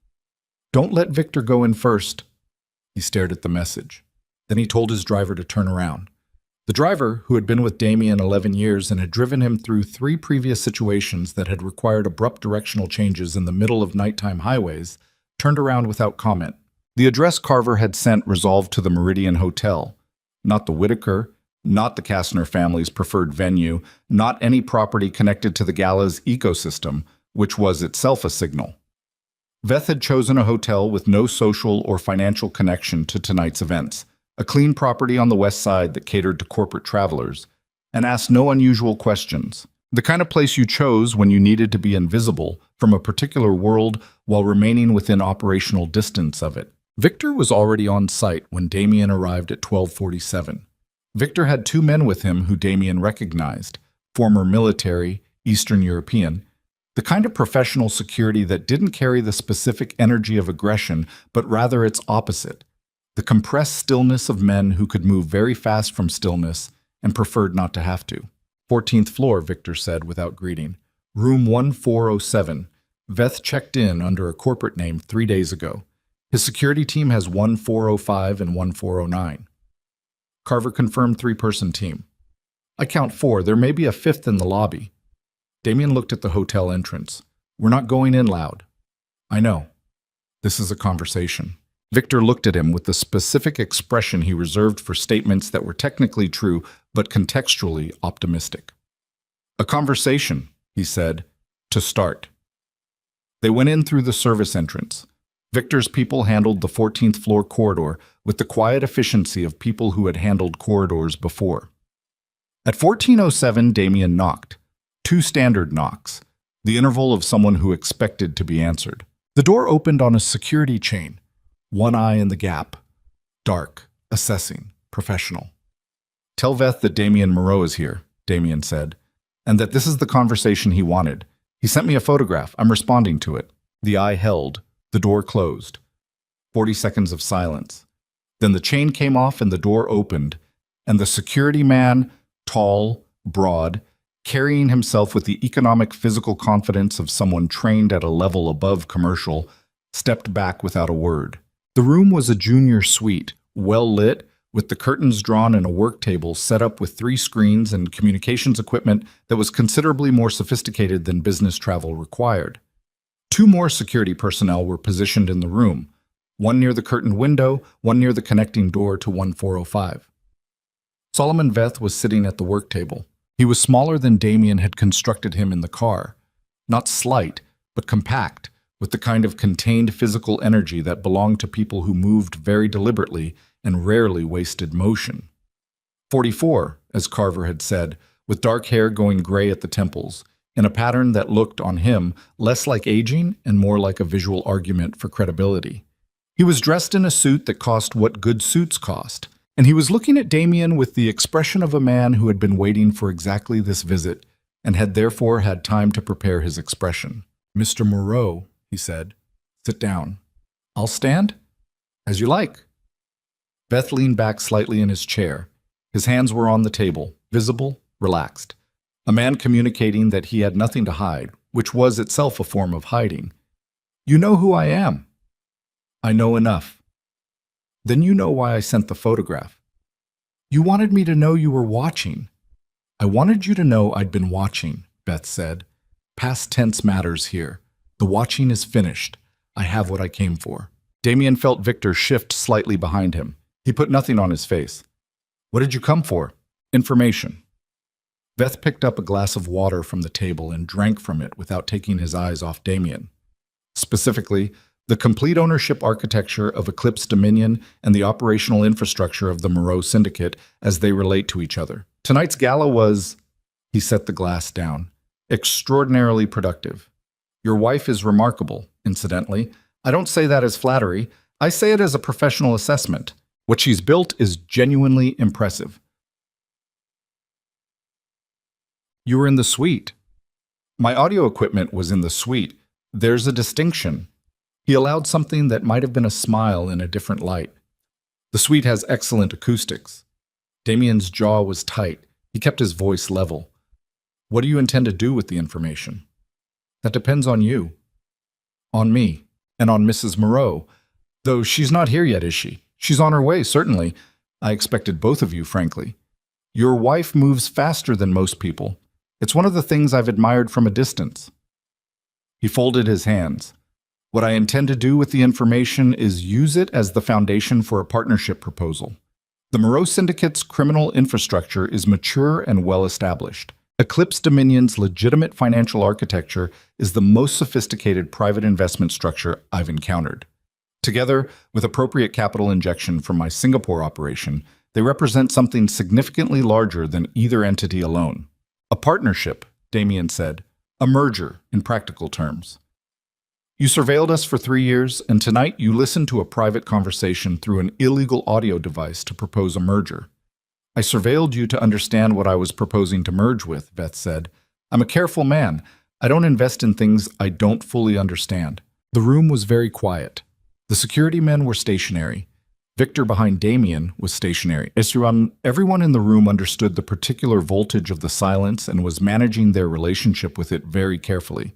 Don't let Victor go in first. He stared at the message. Then he told his driver to turn around. The driver, who had been with Damien 11 years and had driven him through 3 previous situations that had required abrupt directional changes in the middle of nighttime highways, turned around without comment. The address Carver had sent resolved to the Meridian Hotel, not the Whitaker, not the Kastner family's preferred venue, not any property connected to the Gala's ecosystem, which was itself a signal. Veth had chosen a hotel with no social or financial connection to tonight's events, a clean property on the west side that catered to corporate travelers, and asked no unusual questions. The kind of place you chose when you needed to be invisible from a particular world while remaining within operational distance of it. Victor was already on site when Damien arrived at 12:47. Victor had two men with him who Damien recognized, former military, Eastern European, the kind of professional security that didn't carry the specific energy of aggression, but rather its opposite, the compressed stillness of men who could move very fast from stillness and preferred not to have to. 14th floor, Victor said without greeting. Room 1407. Veth checked in under a corporate name 3 days ago. His security team has 1405 and 1409. Carver confirmed 3-person team. I count 4. There may be a 5th in the lobby. Damien looked at the hotel entrance. We're not going in loud. I know. This is a conversation. Victor looked at him with the specific expression he reserved for statements that were technically true but contextually optimistic. A conversation, he said, to start. They went in through the service entrance. Victor's people handled the 14th floor corridor with the quiet efficiency of people who had handled corridors before. At 14:07, Damien knocked. 2 standard knocks, the interval of someone who expected to be answered. The door opened on a security chain, one eye in the gap. Dark, assessing, professional. Tell Veth that Damien Moreau is here, Damien said, and that this is the conversation he wanted. He sent me a photograph. I'm responding to it. The eye held. The door closed. 40 seconds of silence. Then the chain came off and the door opened, and the security man, tall, broad, carrying himself with the economic physical confidence of someone trained at a level above commercial, stepped back without a word. The room was a junior suite, well lit, with the curtains drawn and a work table set up with 3 screens and communications equipment that was considerably more sophisticated than business travel required. 2 more security personnel were positioned in the room, one near the curtained window, one near the connecting door to 1405. Solomon Veth was sitting at the work table. He was smaller than Damien had constructed him in the car, not slight, but compact, with the kind of contained physical energy that belonged to people who moved very deliberately and rarely wasted motion. 44, as Carver had said, with dark hair going gray at the temples, in a pattern that looked on him less like aging and more like a visual argument for credibility. He was dressed in a suit that cost what good suits cost, and he was looking at Damien with the expression of a man who had been waiting for exactly this visit and had therefore had time to prepare his expression. Mr. Moreau, he said, sit down. I'll stand? As you like. Veth leaned back slightly in his chair. His hands were on the table, visible, relaxed. A man communicating that he had nothing to hide, which was itself a form of hiding. You know who I am. I know enough. Then you know why I sent the photograph. You wanted me to know you were watching. I wanted you to know I'd been watching, Veth said. Past tense matters here. The watching is finished. I have what I came for. Damien felt Victor shift slightly behind him. He put nothing on his face. What did you come for? Information. Veth picked up a glass of water from the table and drank from it without taking his eyes off Damien. Specifically, the complete ownership architecture of Eclipse Dominion and the operational infrastructure of the Moreau Syndicate as they relate to each other. Tonight's gala was, he set the glass down, extraordinarily productive. Your wife is remarkable, incidentally. I don't say that as flattery. I say it as a professional assessment. What she's built is genuinely impressive. You were in the suite. My audio equipment was in the suite. There's a distinction. He allowed something that might have been a smile in a different light. The suite has excellent acoustics. Damien's jaw was tight. He kept his voice level. What do you intend to do with the information? That depends on you. On me. And on Mrs. Moreau. Though she's not here yet, is she? She's on her way, certainly. I expected both of you, frankly. Your wife moves faster than most people. It's one of the things I've admired from a distance. He folded his hands. What I intend to do with the information is use it as the foundation for a partnership proposal. The Moreau Syndicate's criminal infrastructure is mature and well-established. Eclipse Dominion's legitimate financial architecture is the most sophisticated private investment structure I've encountered. Together with appropriate capital injection from my Singapore operation, They represent something significantly larger than either entity alone. A partnership, Damien said. A merger, in practical terms. You surveilled us for 3 years, and tonight you listened to a private conversation through an illegal audio device to propose a merger. I surveilled you to understand what I was proposing to merge with, Beth said. I'm a careful man. I don't invest in things I don't fully understand. The room was very quiet. The security men were stationary. Victor behind Damien was stationary. Everyone in the room understood the particular voltage of the silence and was managing their relationship with it very carefully.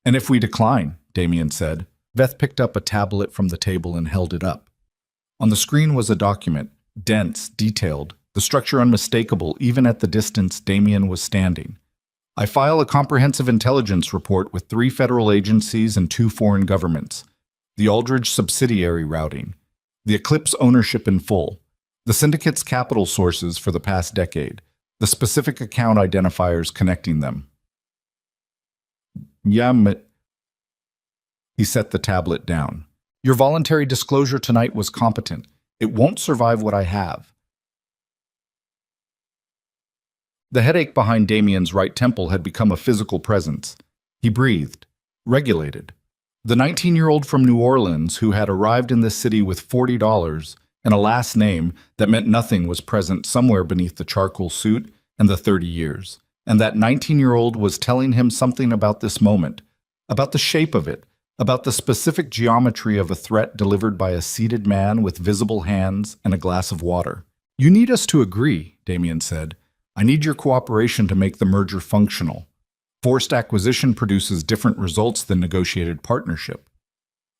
And if we decline, Damien said. Beth picked up a tablet from the table and held it up. On the screen was a document, dense, detailed, the structure unmistakable even at the distance Damien was standing. I file a comprehensive intelligence report with 3 federal agencies and 2 foreign governments. The Aldridge subsidiary routing. The Eclipse ownership in full. The syndicate's capital sources for the past decade. The specific account identifiers connecting them. He set the tablet down. Your voluntary disclosure tonight was competent. It won't survive what I have. The headache behind Damien's right temple had become a physical presence. He breathed, regulated. The 19-year-old from New Orleans who had arrived in this city with $40 and a last name that meant nothing was present somewhere beneath the charcoal suit and the 30 years. And that 19-year-old was telling him something about this moment, about the shape of it, about the specific geometry of a threat delivered by a seated man with visible hands and a glass of water. You need us to agree, Damien said. I need your cooperation to make the merger functional. Forced acquisition produces different results than negotiated partnership.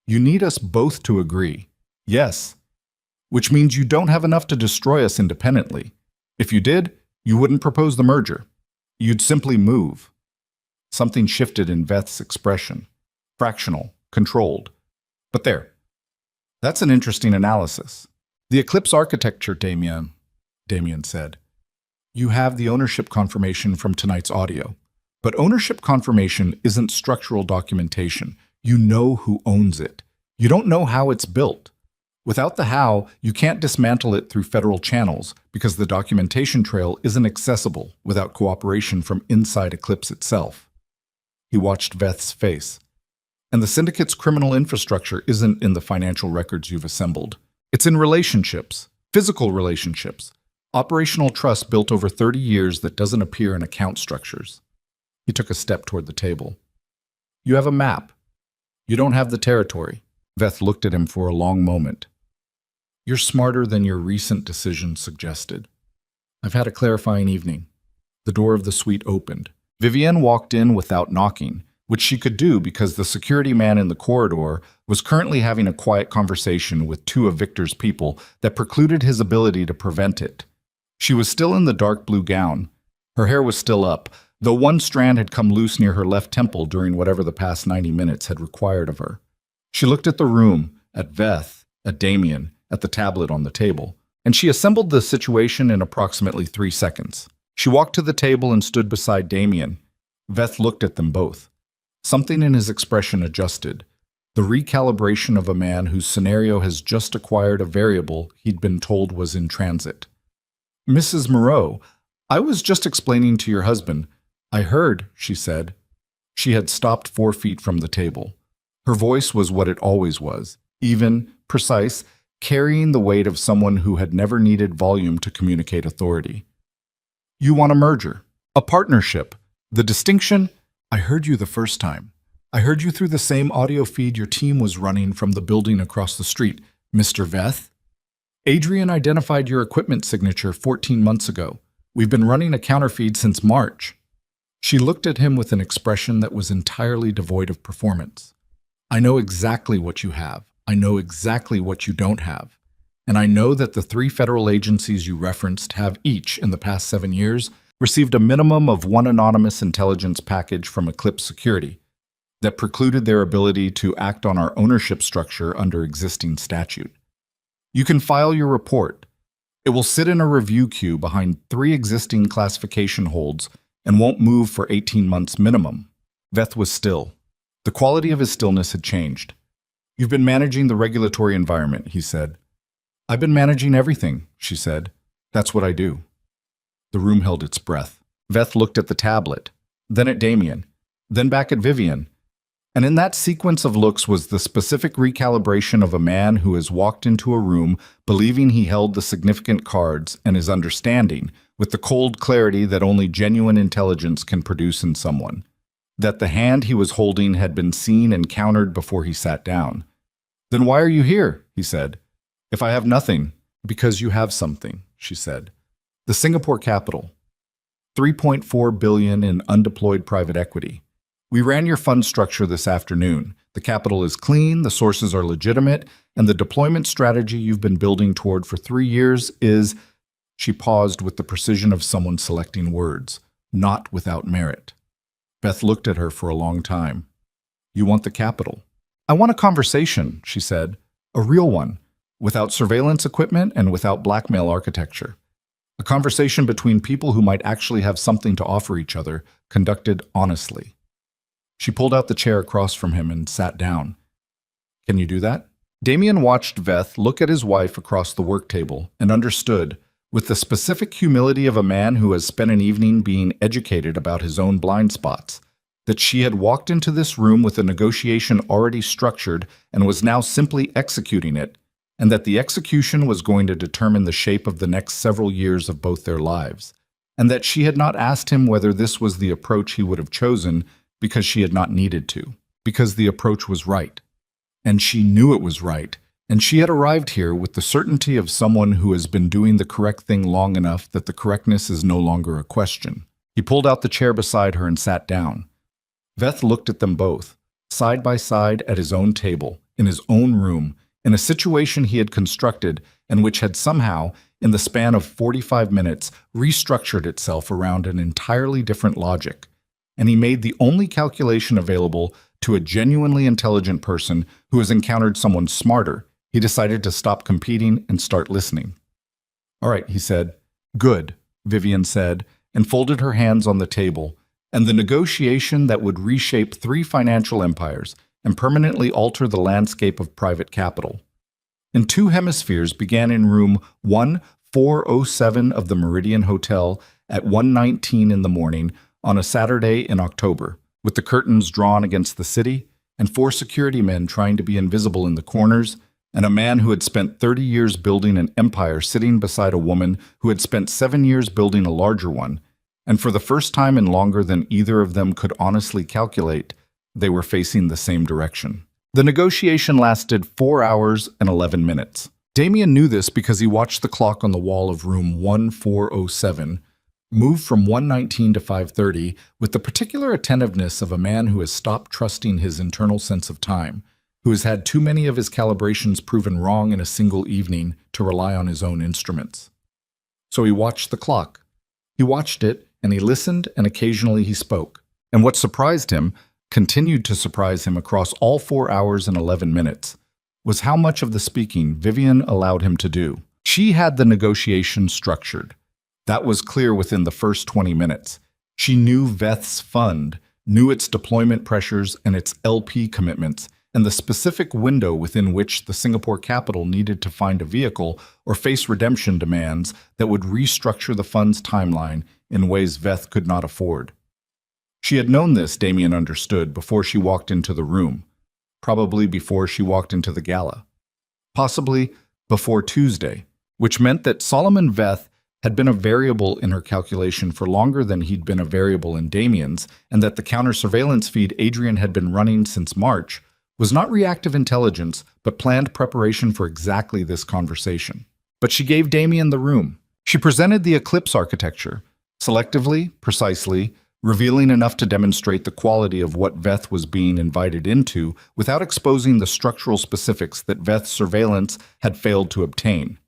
You need us both to agree. Yes. Which means you don't have enough to destroy us independently. If you did, you wouldn't propose the merger. You'd simply move. Something shifted in Beth's expression. Fractional, controlled. But there. That's an interesting analysis. The Eclipse architecture, Damien said. You have the ownership confirmation from tonight's audio. But ownership confirmation isn't structural documentation. You know who owns it. You don't know how it's built. Without the how, you can't dismantle it through federal channels because the documentation trail isn't accessible without cooperation from inside Eclipse itself. He watched Beth's face. And the syndicate's criminal infrastructure isn't in the financial records you've assembled. It's in relationships, physical relationships, operational trust built over 30 years that doesn't appear in account structures. He took a step toward the table. You have a map. You don't have the territory. Beth looked at him for a long moment. You're smarter than your recent decision suggested. I've had a clarifying evening. The door of the suite opened. Vivienne walked in without knocking, which she could do because the security man in the corridor was currently having a quiet conversation with 2 of Victor's people that precluded his ability to prevent it. She was still in the dark blue gown. Her hair was still up, though one strand had come loose near her left temple during whatever the past 90 minutes had required of her. She looked at the room, at Beth, at Damien, at the tablet on the table, and she assembled the situation in approximately 3 seconds. She walked to the table and stood beside Damien. Beth looked at them both. Something in his expression adjusted. The recalibration of a man whose scenario has just acquired a variable he'd been told was in transit. Mrs. Moreau, I was just explaining to your husband. I heard, she said. She had stopped 4 feet from the table. Her voice was what it always was, even, precise, carrying the weight of someone who had never needed volume to communicate authority. You want a merger, a partnership. The distinction? I heard you the first time. I heard you through the same audio feed your team was running from the building across the street, Mr. Veth. Adrian identified your equipment signature 14 months ago. We've been running a counterfeed since March. She looked at him with an expression that was entirely devoid of performance. I know exactly what you have. I know exactly what you don't have. And I know that the 3 federal agencies you referenced have each, in the past 7 years, received a minimum of 1 anonymous intelligence package from Eclipse Security that precluded their ability to act on our ownership structure under existing statute. You can file your report. It will sit in a review queue behind 3 existing classification holds and won't move for 18 months minimum. Veth was still. The quality of his stillness had changed. You've been managing the regulatory environment, he said. I've been managing everything, she said. That's what I do. The room held its breath. Veth looked at the tablet, then at Damien, then back at Vivian. And in that sequence of looks was the specific recalibration of a man who has walked into a room believing he held the significant cards and is understanding, with the cold clarity that only genuine intelligence can produce in someone, that the hand he was holding had been seen and countered before he sat down. Then why are you here? He said. If I have nothing, because you have something, she said. The Singapore capital. 3.4 billion in undeployed private equity. We ran your fund structure this afternoon. The capital is clean, the sources are legitimate, and the deployment strategy you've been building toward for 3 years is, she paused with the precision of someone selecting words, not without merit. Beth looked at her for a long time. You want the capital? I want a conversation, she said, a real one, without surveillance equipment and without blackmail architecture. A conversation between people who might actually have something to offer each other, conducted honestly. She pulled out the chair across from him and sat down. Can you do that? Damien watched Veth look at his wife across the work table and understood, with the specific humility of a man who has spent an evening being educated about his own blind spots, that she had walked into this room with a negotiation already structured and was now simply executing it, and that the execution was going to determine the shape of the next several years of both their lives, and that she had not asked him whether this was the approach he would have chosen because she had not needed to, because the approach was right. And she knew it was right, and she had arrived here with the certainty of someone who has been doing the correct thing long enough that the correctness is no longer a question. He pulled out the chair beside her and sat down. Veth looked at them both, side by side at his own table, in his own room, in a situation he had constructed and which had somehow, in the span of 45 minutes, restructured itself around an entirely different logic. And he made the only calculation available to a genuinely intelligent person who has encountered someone smarter. He decided to stop competing and start listening. All right, he said. Good, Vivian said, and folded her hands on the table. And the negotiation that would reshape 3 financial empires and permanently alter the landscape of private capital. In 2 hemispheres began in room 1407 of the Meridian Hotel at 1:19 in the morning on a Saturday in October, with the curtains drawn against the city and 4 security men trying to be invisible in the corners, and a man who had spent 30 years building an empire sitting beside a woman who had spent 7 years building a larger one, and for the first time in longer than either of them could honestly calculate, they were facing the same direction. The negotiation lasted 4 hours and 11 minutes. Damien knew this because he watched the clock on the wall of room 1407 move from 1:19 to 5:30 with the particular attentiveness of a man who has stopped trusting his internal sense of time, who has had too many of his calibrations proven wrong in a single evening to rely on his own instruments. So he watched the clock. He watched it, and he listened, and occasionally he spoke. And what surprised him, continued to surprise him across all 4 hours and 11 minutes, was how much of the speaking Vivian allowed him to do. She had the negotiation structured. That was clear within the first 20 minutes. She knew Veth's fund, knew its deployment pressures and its LP commitments, and the specific window within which the Singapore capital needed to find a vehicle or face redemption demands that would restructure the fund's timeline in ways Veth could not afford. She had known this, Damien understood, before she walked into the room, probably before she walked into the gala, possibly before Tuesday, which meant that Solomon Veth had been a variable in her calculation for longer than he'd been a variable in Damien's, and that the counter-surveillance feed Adrian had been running since March was not reactive intelligence, but planned preparation for exactly this conversation. But she gave Damien the room. She presented the Eclipse architecture, selectively, precisely, revealing enough to demonstrate the quality of what Veth was being invited into without exposing the structural specifics that Veth's surveillance had failed to obtain.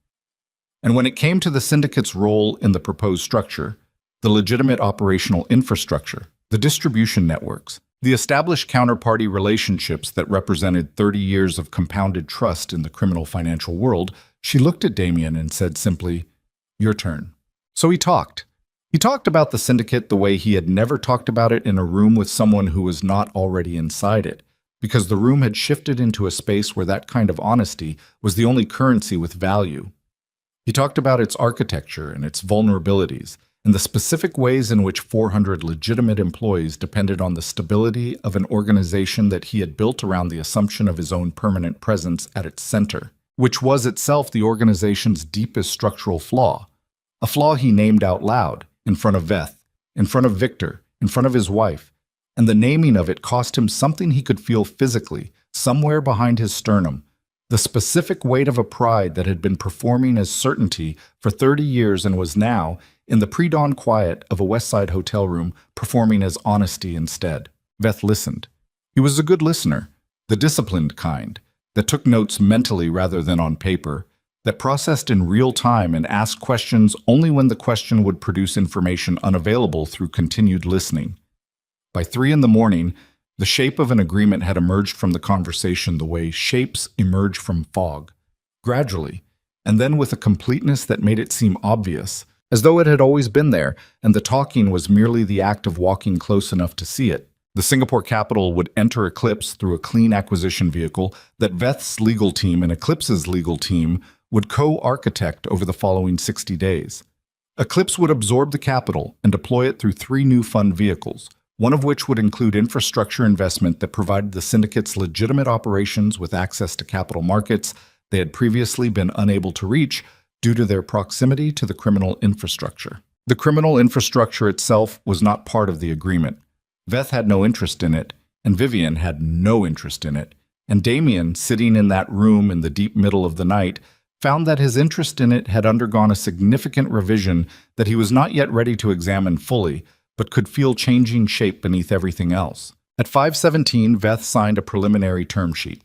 And when it came to the syndicate's role in the proposed structure, the legitimate operational infrastructure, the distribution networks, the established counterparty relationships that represented 30 years of compounded trust in the criminal financial world, she looked at Damien and said simply, "Your turn." So he talked. He talked about the syndicate the way he had never talked about it in a room with someone who was not already inside it, because the room had shifted into a space where that kind of honesty was the only currency with value. He talked about its architecture and its vulnerabilities, and the specific ways in which 400 legitimate employees depended on the stability of an organization that he had built around the assumption of his own permanent presence at its center, which was itself the organization's deepest structural flaw. A flaw he named out loud, in front of Veth, in front of Victor, in front of his wife, and the naming of it cost him something he could feel physically, somewhere behind his sternum, the specific weight of a pride that had been performing as certainty for 30 years and was now, in the pre-dawn quiet of a West Side hotel room, performing as honesty instead. Veth listened. He was a good listener, the disciplined kind, that took notes mentally rather than on paper, that processed in real time and asked questions only when the question would produce information unavailable through continued listening. By 3 a.m, the shape of an agreement had emerged from the conversation the way shapes emerge from fog, gradually, and then with a completeness that made it seem obvious, as though it had always been there, and the talking was merely the act of walking close enough to see it. The Singapore capital would enter Eclipse through a clean acquisition vehicle that Veth's legal team and Eclipse's legal team would co-architect over the following 60 days. Eclipse would absorb the capital and deploy it through 3 new fund vehicles, one of which would include infrastructure investment that provided the syndicate's legitimate operations with access to capital markets they had previously been unable to reach due to their proximity to the criminal infrastructure. The criminal infrastructure itself was not part of the agreement. Veth had no interest in it, and Vivian had no interest in it, and Damien, sitting in that room in the deep middle of the night, found that his interest in it had undergone a significant revision that he was not yet ready to examine fully, but could feel changing shape beneath everything else. At 5:17, Veth signed a preliminary term sheet.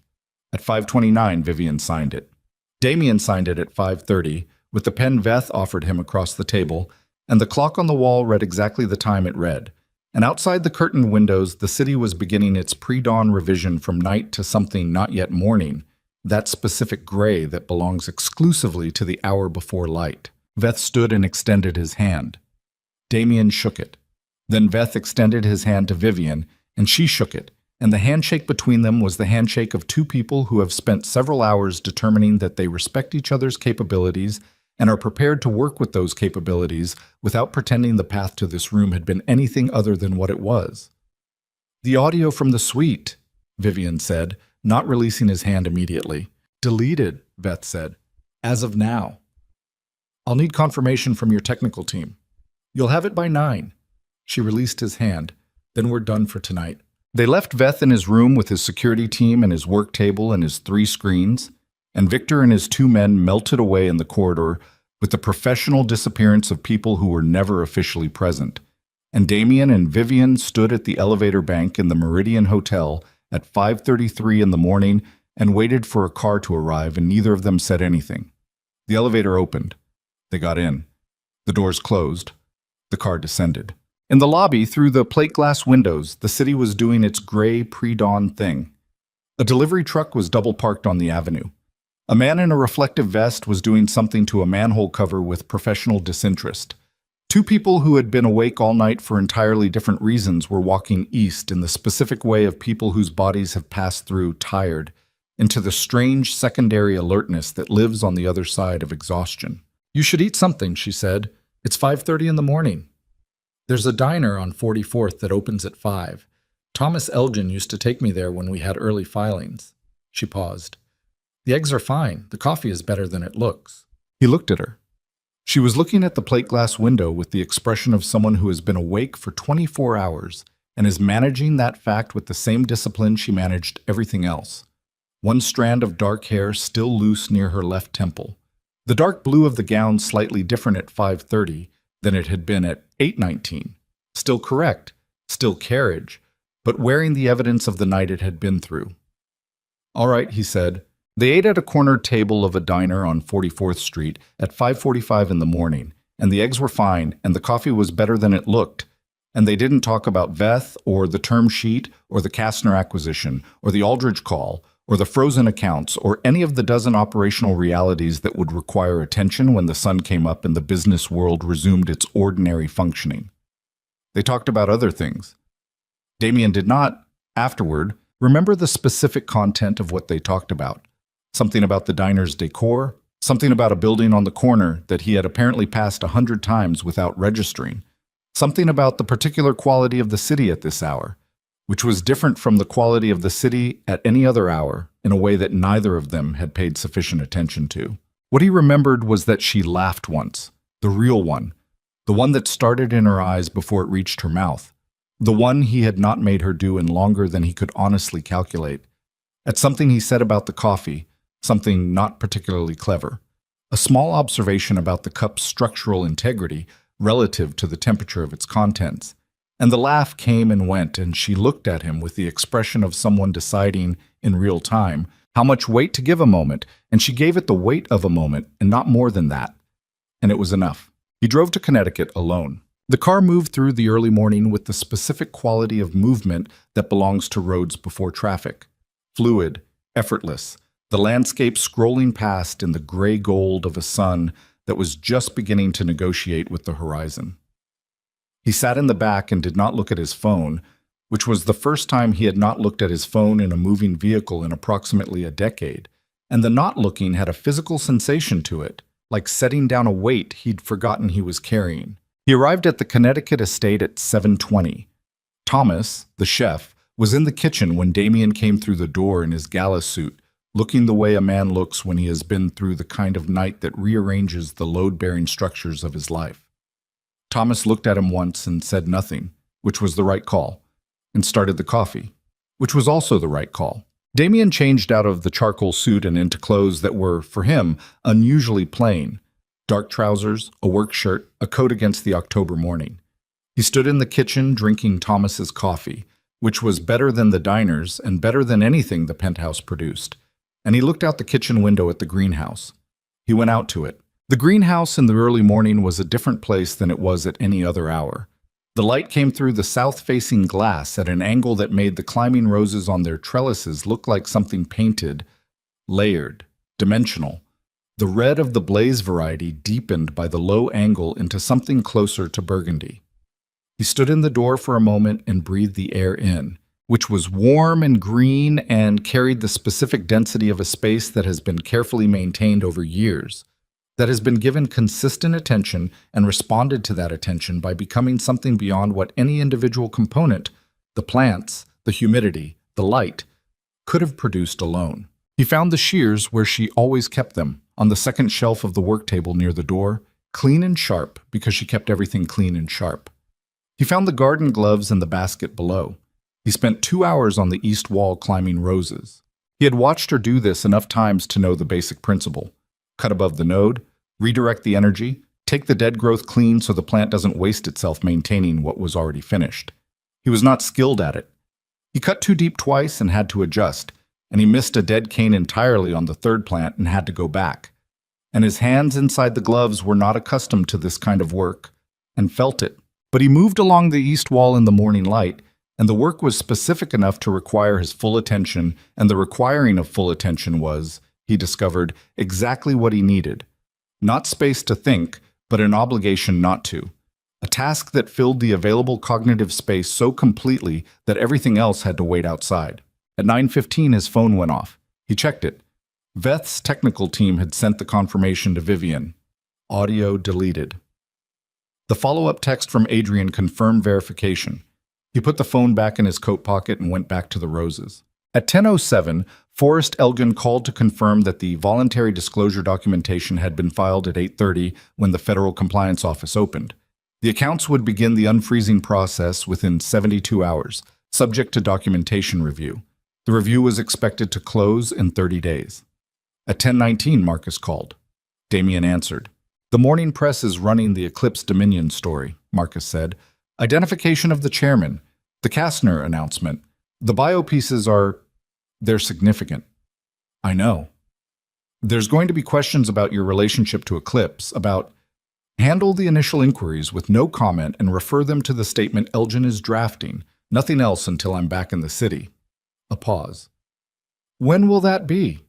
At 5:29, Vivian signed it. Damien signed it at 5:30, with the pen Veth offered him across the table, and the clock on the wall read exactly the time it read. And outside the curtained windows, the city was beginning its pre-dawn revision from night to something not yet morning, that specific gray that belongs exclusively to the hour before light. Veth stood and extended his hand. Damien shook it. Then Veth extended his hand to Vivian, and she shook it, and the handshake between them was the handshake of 2 people who have spent several hours determining that they respect each other's capabilities and are prepared to work with those capabilities without pretending the path to this room had been anything other than what it was. "The audio from the suite," Vivian said, not releasing his hand immediately. "Deleted," Veth said. "As of now. I'll need confirmation from your technical team. You'll have it by 9. She released his hand. "Then we're done for tonight." They left Veth in his room with his security team and his work table and his 3 screens, and Victor and his 2 men melted away in the corridor with the professional disappearance of people who were never officially present. And Damien and Vivian stood at the elevator bank in the Meridian Hotel at 5:33 in the morning and waited for a car to arrive, and neither of them said anything. The elevator opened. They got in. The doors closed. The car descended. In the lobby, through the plate glass windows, the city was doing its gray pre-dawn thing. A delivery truck was double parked on the avenue. A man in a reflective vest was doing something to a manhole cover with professional disinterest. 2 people who had been awake all night for entirely different reasons were walking east in the specific way of people whose bodies have passed through, tired, into the strange secondary alertness that lives on the other side of exhaustion. "You should eat something," she said. "It's 5:30 in the morning. There's a diner on 44th that opens at 5. Thomas Elgin used to take me there when we had early filings." She paused. "The eggs are fine. The coffee is better than it looks." He looked at her. She was looking at the plate glass window with the expression of someone who has been awake for 24 hours and is managing that fact with the same discipline she managed everything else. One strand of dark hair still loose near her left temple. The dark blue of the gown slightly different at 5:30 than it had been at 8:19. Still correct, still carriage, but wearing the evidence of the night it had been through. "All right," he said. They ate at a cornered table of a diner on 44th Street at 5:45 in the morning, and the eggs were fine, and the coffee was better than it looked, and they didn't talk about Veth or the term sheet or the Kastner acquisition or the Aldridge call or the frozen accounts or any of the dozen operational realities that would require attention when the sun came up and the business world resumed its ordinary functioning. They talked about other things. Damien did not, afterward, Remember the specific content of what they talked about. Something about the diner's decor, something about a building on the corner that he had apparently passed 100 times without registering, something about the particular quality of the city at this hour, which was different from the quality of the city at any other hour in a way that neither of them had paid sufficient attention to. What he remembered was that she laughed once, the real one, the one that started in her eyes before it reached her mouth, the one he had not made her do in longer than he could honestly calculate, at something he said about the coffee, something not particularly clever, a small observation about the cup's structural integrity relative to the temperature of its contents. And the laugh came and went, and she looked at him with the expression of someone deciding, in real time, how much weight to give a moment, and she gave it the weight of a moment, and not more than that. And it was enough. He drove to Connecticut alone. The car moved through the early morning with the specific quality of movement that belongs to roads before traffic. Fluid, effortless, the landscape scrolling past in the gray gold of a sun that was just beginning to negotiate with the horizon. He sat in the back and did not look at his phone, which was the first time he had not looked at his phone in a moving vehicle in approximately a decade, and the not looking had a physical sensation to it, like setting down a weight he'd forgotten he was carrying. He arrived at the Connecticut estate at 7:20. Thomas, the chef, was in the kitchen when Damien came through the door in his gala suit, looking the way a man looks when he has been through the kind of night that rearranges the load-bearing structures of his life. Thomas looked at him once and said nothing, which was the right call, and started the coffee, which was also the right call. Damien changed out of the charcoal suit and into clothes that were, for him, unusually plain. Dark trousers, a work shirt, a coat against the October morning. He stood in the kitchen drinking Thomas's coffee, which was better than the diner's and better than anything the penthouse produced. And he looked out the kitchen window at the greenhouse. He went out to it. The greenhouse in the early morning was a different place than it was at any other hour. The light came through the south-facing glass at an angle that made the climbing roses on their trellises look like something painted, layered, dimensional. The red of the blaze variety deepened by the low angle into something closer to burgundy. He stood in the door for a moment and breathed the air in, which was warm and green and carried the specific density of a space that has been carefully maintained over years, that has been given consistent attention and responded to that attention by becoming something beyond what any individual component, the plants, the humidity, the light, could have produced alone. He found the shears where she always kept them, on the second shelf of the work table near the door, clean and sharp because she kept everything clean and sharp. He found the garden gloves in the basket below. He spent 2 hours on the east wall climbing roses. He had watched her do this enough times to know the basic principle. Cut above the node, redirect the energy, take the dead growth clean so the plant doesn't waste itself maintaining what was already finished. He was not skilled at it. He cut too deep twice and had to adjust, and he missed a dead cane entirely on the third plant and had to go back. And his hands inside the gloves were not accustomed to this kind of work, and felt it. But he moved along the east wall in the morning light, and the work was specific enough to require his full attention, and the requiring of full attention was, he discovered, exactly what he needed. Not space to think, but an obligation not to. A task that filled the available cognitive space so completely that everything else had to wait outside. At 9:15, his phone went off. He checked it. Veth's technical team had sent the confirmation to Vivian. Audio deleted. The follow-up text from Adrian confirmed verification. He put the phone back in his coat pocket and went back to the roses. At 10:07, Forrest Elgin called to confirm that the voluntary disclosure documentation had been filed at 8:30 when the Federal Compliance Office opened. The accounts would begin the unfreezing process within 72 hours, subject to documentation review. The review was expected to close in 30 days. At 10:19, Marcus called. Damien answered. The morning press is running the Eclipse Dominion story, Marcus said. Identification of the chairman, the Kastner announcement. The biopieces they're significant. I know. There's going to be questions about your relationship to Eclipse, about handle the initial inquiries with no comment and refer them to the statement Elgin is drafting, nothing else until I'm back in the city. A pause. When will that be?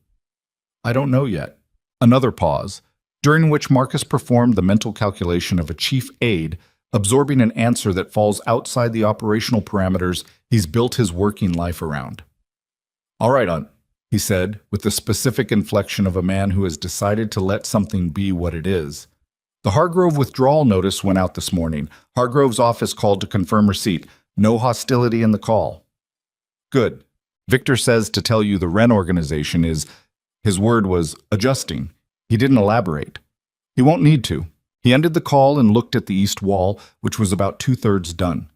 I don't know yet. Another pause, during which Marcus performed the mental calculation of a chief aide absorbing an answer that falls outside the operational parameters he's built his working life around. All right, Aunt, he said, with the specific inflection of a man who has decided to let something be what it is. The Hargrove withdrawal notice went out this morning. Hargrove's office called to confirm receipt. No hostility in the call. Good. Victor says to tell you the Wren organization is, his word was, adjusting. He didn't elaborate. He won't need to. He ended the call and looked at the east wall, which was about 2/3 done.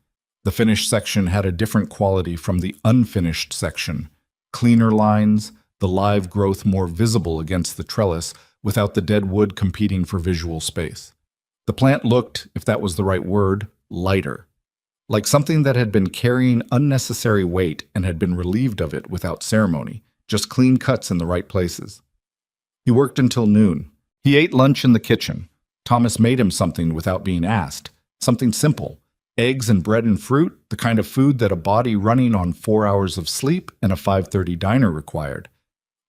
The finished section had a different quality from the unfinished section. Cleaner lines, the live growth more visible against the trellis, without the dead wood competing for visual space. The plant looked, if that was the right word, lighter. Like something that had been carrying unnecessary weight and had been relieved of it without ceremony, just clean cuts in the right places. He worked until noon. He ate lunch in the kitchen. Thomas made him something without being asked. Something simple. Eggs and bread and fruit, the kind of food that a body running on 4 hours of sleep and a 5:30 diner required.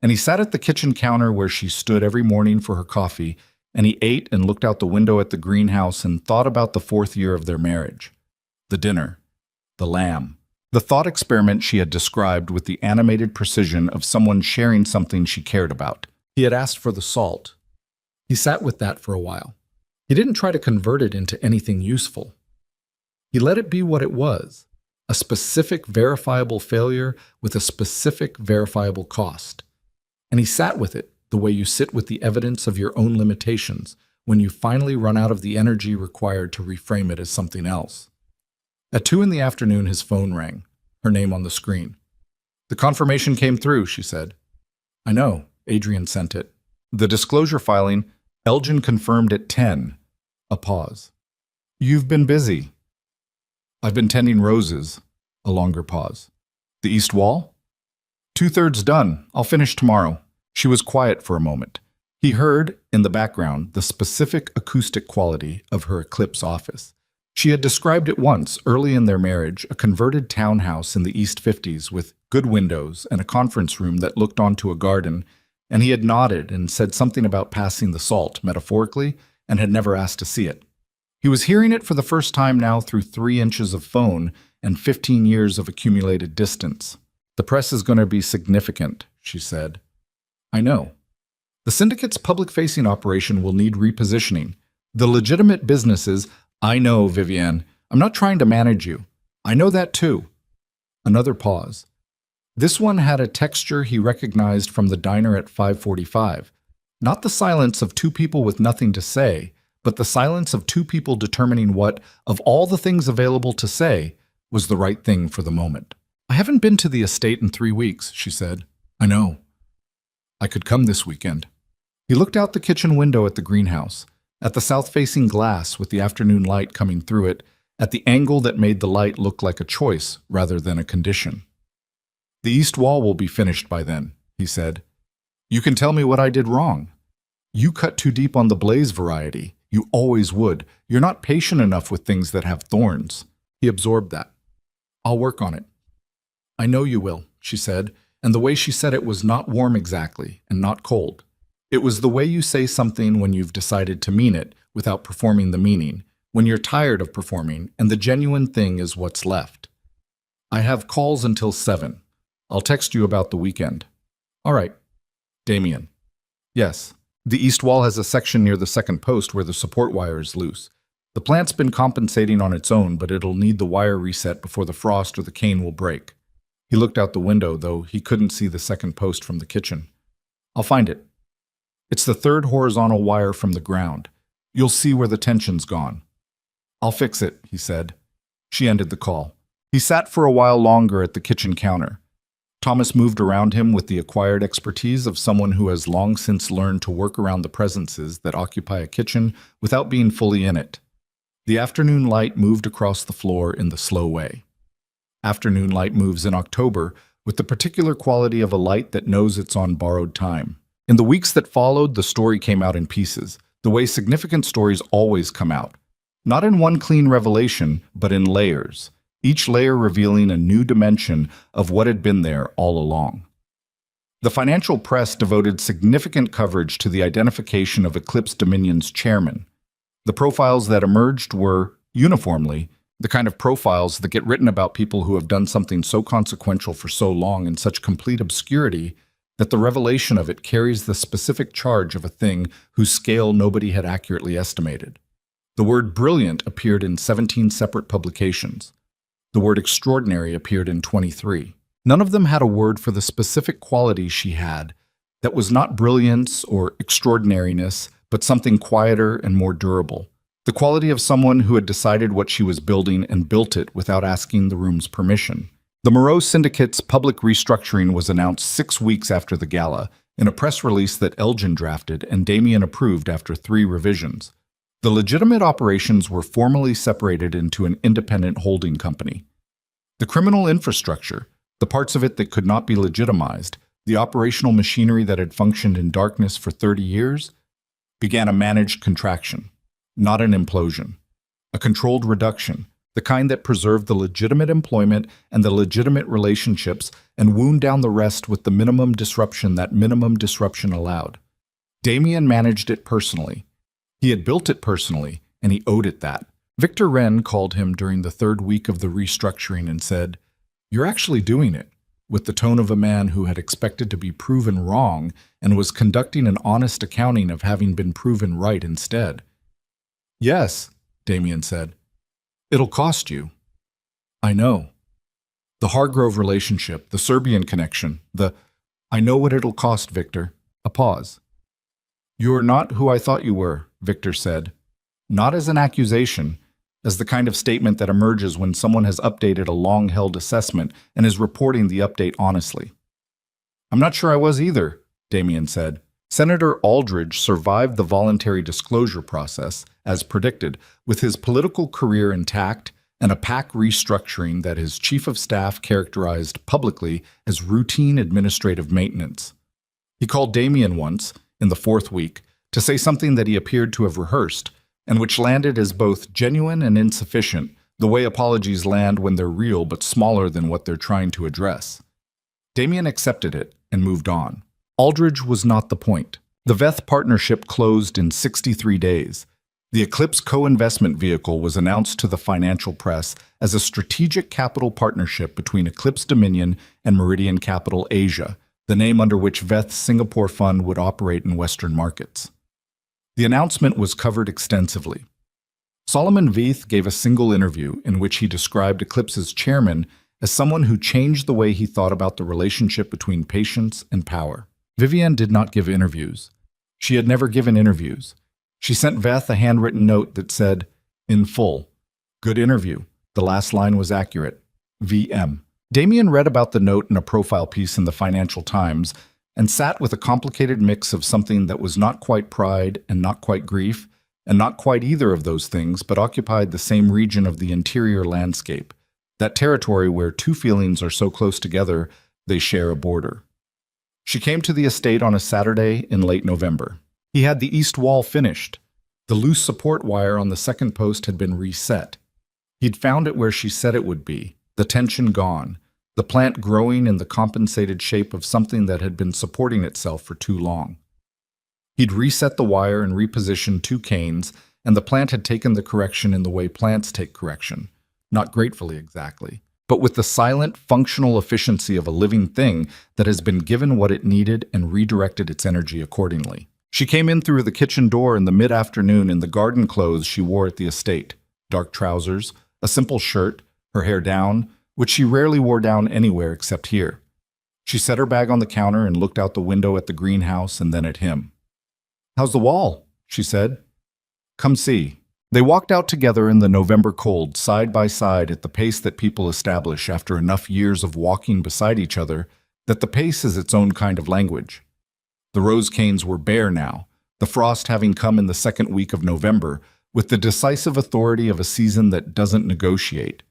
And he sat at the kitchen counter where she stood every morning for her coffee, and he ate and looked out the window at the greenhouse and thought about the 4th year of their marriage. The dinner. The lamb. The thought experiment she had described with the animated precision of someone sharing something she cared about. He had asked for the salt. He sat with that for a while. He didn't try to convert it into anything useful. He let it be what it was, a specific verifiable failure with a specific verifiable cost. And he sat with it the way you sit with the evidence of your own limitations when you finally run out of the energy required to reframe it as something else. At 2 in the afternoon, his phone rang, her name on the screen. The confirmation came through, she said. I know, Adrian sent it. The disclosure filing, Elgin confirmed at 10. A pause. You've been busy. I've been tending roses. A longer pause. The east wall? 2/3 done. I'll finish tomorrow. She was quiet for a moment. He heard, in the background, the specific acoustic quality of her Eclipse office. She had described it once, early in their marriage, a converted townhouse in the East 50s with good windows and a conference room that looked onto a garden, and he had nodded and said something about passing the salt, metaphorically, and had never asked to see it. He was hearing it for the first time now through 3 inches of phone and 15 years of accumulated distance. The press is going to be significant, she said. I know. The syndicate's public-facing operation will need repositioning. The legitimate businesses, I know, Vivienne. I'm not trying to manage you. I know that too. Another pause. This one had a texture he recognized from the diner at 5:45. Not the silence of 2 people with nothing to say, but the silence of 2 people determining what, of all the things available to say, was the right thing for the moment. I haven't been to the estate in 3 weeks, she said. I know. I could come this weekend. He looked out the kitchen window at the greenhouse, at the south-facing glass with the afternoon light coming through it, at the angle that made the light look like a choice rather than a condition. The east wall will be finished by then, he said. You can tell me what I did wrong. You cut too deep on the blaze variety. You always would. You're not patient enough with things that have thorns. He absorbed that. I'll work on it. I know you will, she said, and the way she said it was not warm exactly, and not cold. It was the way you say something when you've decided to mean it without performing the meaning, when you're tired of performing, and the genuine thing is what's left. I have calls until 7. I'll text you about the weekend. All right. Damien. Yes. The east wall has a section near the second post where the support wire is loose. The plant's been compensating on its own, but it'll need the wire reset before the frost or the cane will break. He looked out the window, though he couldn't see the second post from the kitchen. I'll find it. It's the 3rd horizontal wire from the ground. You'll see where the tension's gone. I'll fix it, he said. She ended the call. He sat for a while longer at the kitchen counter. Thomas moved around him with the acquired expertise of someone who has long since learned to work around the presences that occupy a kitchen without being fully in it. The afternoon light moved across the floor in the slow way. Afternoon light moves in October with the particular quality of a light that knows it's on borrowed time. In the weeks that followed, the story came out in pieces, the way significant stories always come out. Not in one clean revelation, but in layers, each layer revealing a new dimension of what had been there all along. The financial press devoted significant coverage to the identification of Eclipse Dominion's chairman. The profiles that emerged were, uniformly, The kind of profiles that get written about people who have done something so consequential for so long in such complete obscurity that the revelation of it carries the specific charge of a thing whose scale nobody had accurately estimated. The word brilliant appeared in 17 separate publications. The word extraordinary appeared in 23. None of them had a word for the specific quality she had that was not brilliance or extraordinariness, but something quieter and more durable. The quality of someone who had decided what she was building and built it without asking the room's permission. The Moreau Syndicate's public restructuring was announced 6 weeks after the gala, in a press release that Elgin drafted and Damien approved after 3 revisions. The legitimate operations were formally separated into an independent holding company. The criminal infrastructure, the parts of it that could not be legitimized, the operational machinery that had functioned in darkness for 30 years, began a managed contraction. Not an implosion. A controlled reduction, the kind that preserved the legitimate employment and the legitimate relationships and wound down the rest with the minimum disruption that minimum disruption allowed. Damien managed it personally. He had built it personally, and he owed it that. Victor Wren called him during the 3rd week of the restructuring and said, "You're actually doing it," with the tone of a man who had expected to be proven wrong and was conducting an honest accounting of having been proven right instead. "Yes," Damien said. "It'll cost you." "I know. The Hargrove relationship, the Serbian connection, I know what it'll cost, Victor." A pause. "You're not who I thought you were," Victor said. Not as an accusation, as the kind of statement that emerges when someone has updated a long-held assessment and is reporting the update honestly. "I'm not sure I was either," Damien said. Senator Aldridge survived the voluntary disclosure process, as predicted, with his political career intact and a PAC restructuring that his chief of staff characterized publicly as routine administrative maintenance. He called Damien once, in the 4th week, to say something that he appeared to have rehearsed, and which landed as both genuine and insufficient, the way apologies land when they're real but smaller than what they're trying to address. Damien accepted it and moved on. Aldridge was not the point. The Veth partnership closed in 63 days. The Eclipse co-investment vehicle was announced to the financial press as a strategic capital partnership between Eclipse Dominion and Meridian Capital Asia, the name under which Veth's Singapore fund would operate in Western markets. The announcement was covered extensively. Solomon Veith gave a single interview in which he described Eclipse's chairman as someone who changed the way he thought about the relationship between patience and power. Vivienne did not give interviews. She had never given interviews. She sent Veth a handwritten note that said, "In full. Good interview. The last line was accurate. VM." Damien read about the note in a profile piece in the Financial Times and sat with a complicated mix of something that was not quite pride and not quite grief, and not quite either of those things, but occupied the same region of the interior landscape, that territory where 2 feelings are so close together they share a border. She came to the estate on a Saturday in late November. He had the east wall finished. The loose support wire on the 2nd post had been reset. He'd found it where she said it would be, the tension gone, the plant growing in the compensated shape of something that had been supporting itself for too long. He'd reset the wire and repositioned 2 canes, and the plant had taken the correction in the way plants take correction, not gratefully exactly, but with the silent, functional efficiency of a living thing that has been given what it needed and redirected its energy accordingly. She came in through the kitchen door in the mid-afternoon in the garden clothes she wore at the estate, dark trousers, a simple shirt, her hair down, which she rarely wore down anywhere except here. She set her bag on the counter and looked out the window at the greenhouse and then at him. "How's the wall?" she said. "Come see." They walked out together in the November cold, side by side at the pace that people establish after enough years of walking beside each other that the pace is its own kind of language. The rose canes were bare now, the frost having come in the 2nd week of November, with the decisive authority of a season that doesn't negotiate.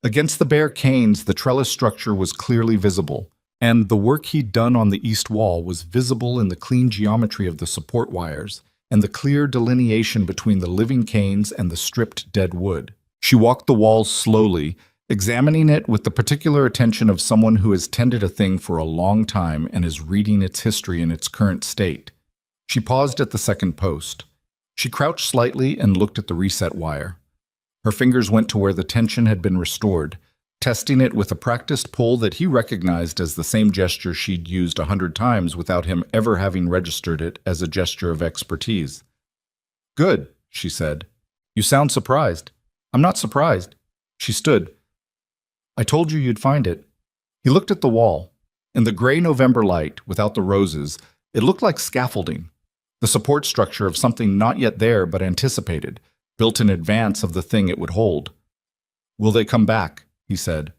Against the bare canes, the trellis structure was clearly visible, and the work he'd done on the east wall was visible in the clean geometry of the support wires and the clear delineation between the living canes and the stripped dead wood. She walked the wall slowly, examining it with the particular attention of someone who has tended a thing for a long time and is reading its history in its current state. She paused at the 2nd post. She crouched slightly and looked at the reset wire. Her fingers went to where the tension had been restored, testing it with a practiced pull that he recognized as the same gesture she'd used 100 times without him ever having registered it as a gesture of expertise. "Good," she said. "You sound surprised." "I'm not surprised." She stood. "I told you you'd find it." He looked at the wall. In the gray November light, without the roses, it looked like scaffolding, the support structure of something not yet there but anticipated, built in advance of the thing it would hold. "Will they come back?" he said.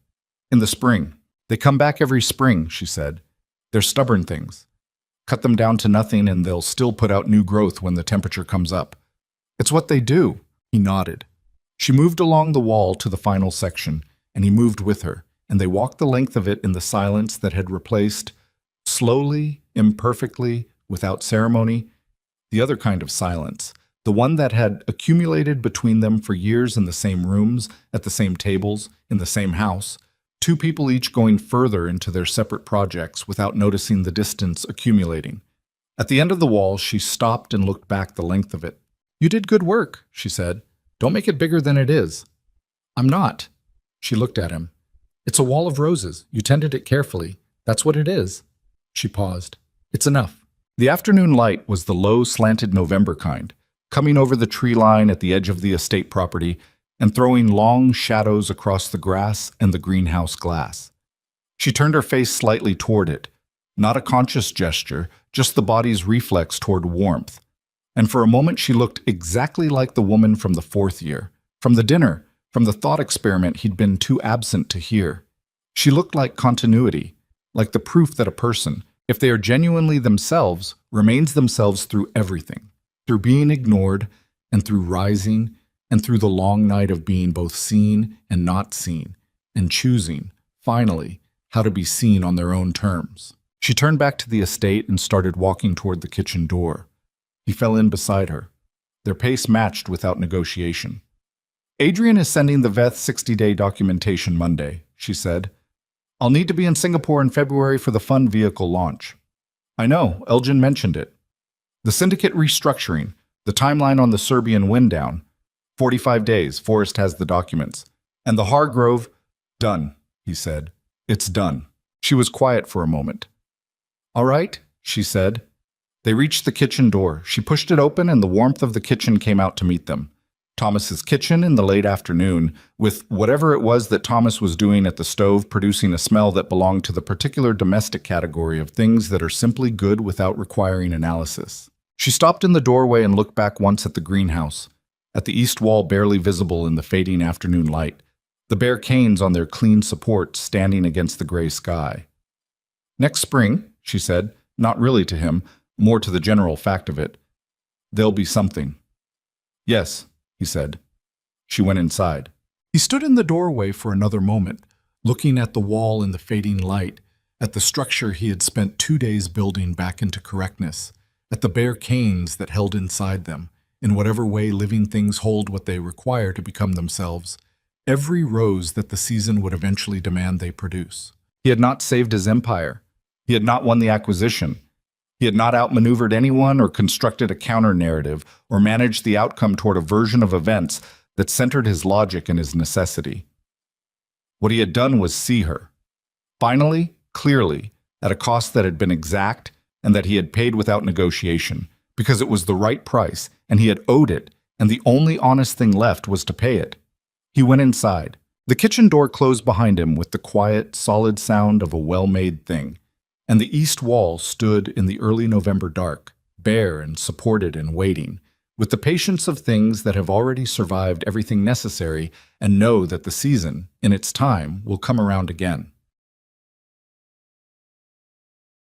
"In the spring." "They come back every spring," she said. "They're stubborn things. Cut them down to nothing and they'll still put out new growth when the temperature comes up. It's what they do." He nodded. She moved along the wall to the final section, and he moved with her, and they walked the length of it in the silence that had replaced, slowly, imperfectly, without ceremony, the other kind of silence, the one that had accumulated between them for years in the same rooms, at the same tables, in the same house, two people each going further into their separate projects without noticing the distance accumulating. At the end of the wall, she stopped and looked back the length of it. "You did good work," she said. "Don't make it bigger than it is." "I'm not." She looked at him. "It's a wall of roses. You tended it carefully. That's what it is." She paused. "It's enough." The afternoon light was the low, slanted November kind, coming over the tree line at the edge of the estate property and throwing long shadows across the grass and the greenhouse glass. She turned her face slightly toward it, not a conscious gesture, just the body's reflex toward warmth. And for a moment she looked exactly like the woman from the 4th year, from the dinner, from the thought experiment he'd been too absent to hear. She looked like continuity, like the proof that a person, if they are genuinely themselves, remains themselves through everything, through being ignored, and through rising, and through the long night of being both seen and not seen, and choosing, finally, how to be seen on their own terms. She turned back to the estate and started walking toward the kitchen door. He fell in beside her. Their pace matched without negotiation. "Adrian is sending the VETH 60-day documentation Monday," she said. "I'll need to be in Singapore in February for the fund vehicle launch." "I know, Elgin mentioned it." "The syndicate restructuring, the timeline on the Serbian wind down. 45 days, Forrest has the documents. And the Hargrove—" "Done," he said. "It's done." She was quiet for a moment. "All right," she said. They reached the kitchen door. She pushed it open and the warmth of the kitchen came out to meet them. Thomas's kitchen in the late afternoon, with whatever it was that Thomas was doing at the stove producing a smell that belonged to the particular domestic category of things that are simply good without requiring analysis. She stopped in the doorway and looked back once at the greenhouse, at the east wall barely visible in the fading afternoon light, the bare canes on their clean supports standing against the gray sky. "Next spring," she said, not really to him, more to the general fact of it, "there'll be something." "Yes," he said. She went inside. He stood in the doorway for another moment, looking at the wall in the fading light, at the structure he had spent 2 days building back into correctness, at the bare canes that held inside them, in whatever way living things hold what they require to become themselves, every rose that the season would eventually demand they produce. He had not saved his empire. He had not won the acquisition. He had not outmaneuvered anyone or constructed a counter-narrative or managed the outcome toward a version of events that centered his logic and his necessity. What he had done was see her. Finally, clearly, at a cost that had been exact and that he had paid without negotiation, because it was the right price and he had owed it, and the only honest thing left was to pay it. He went inside. The kitchen door closed behind him with the quiet, solid sound of a well-made thing. And the east wall stood in the early November dark, bare and supported and waiting, with the patience of things that have already survived everything necessary and know that the season, in its time, will come around again.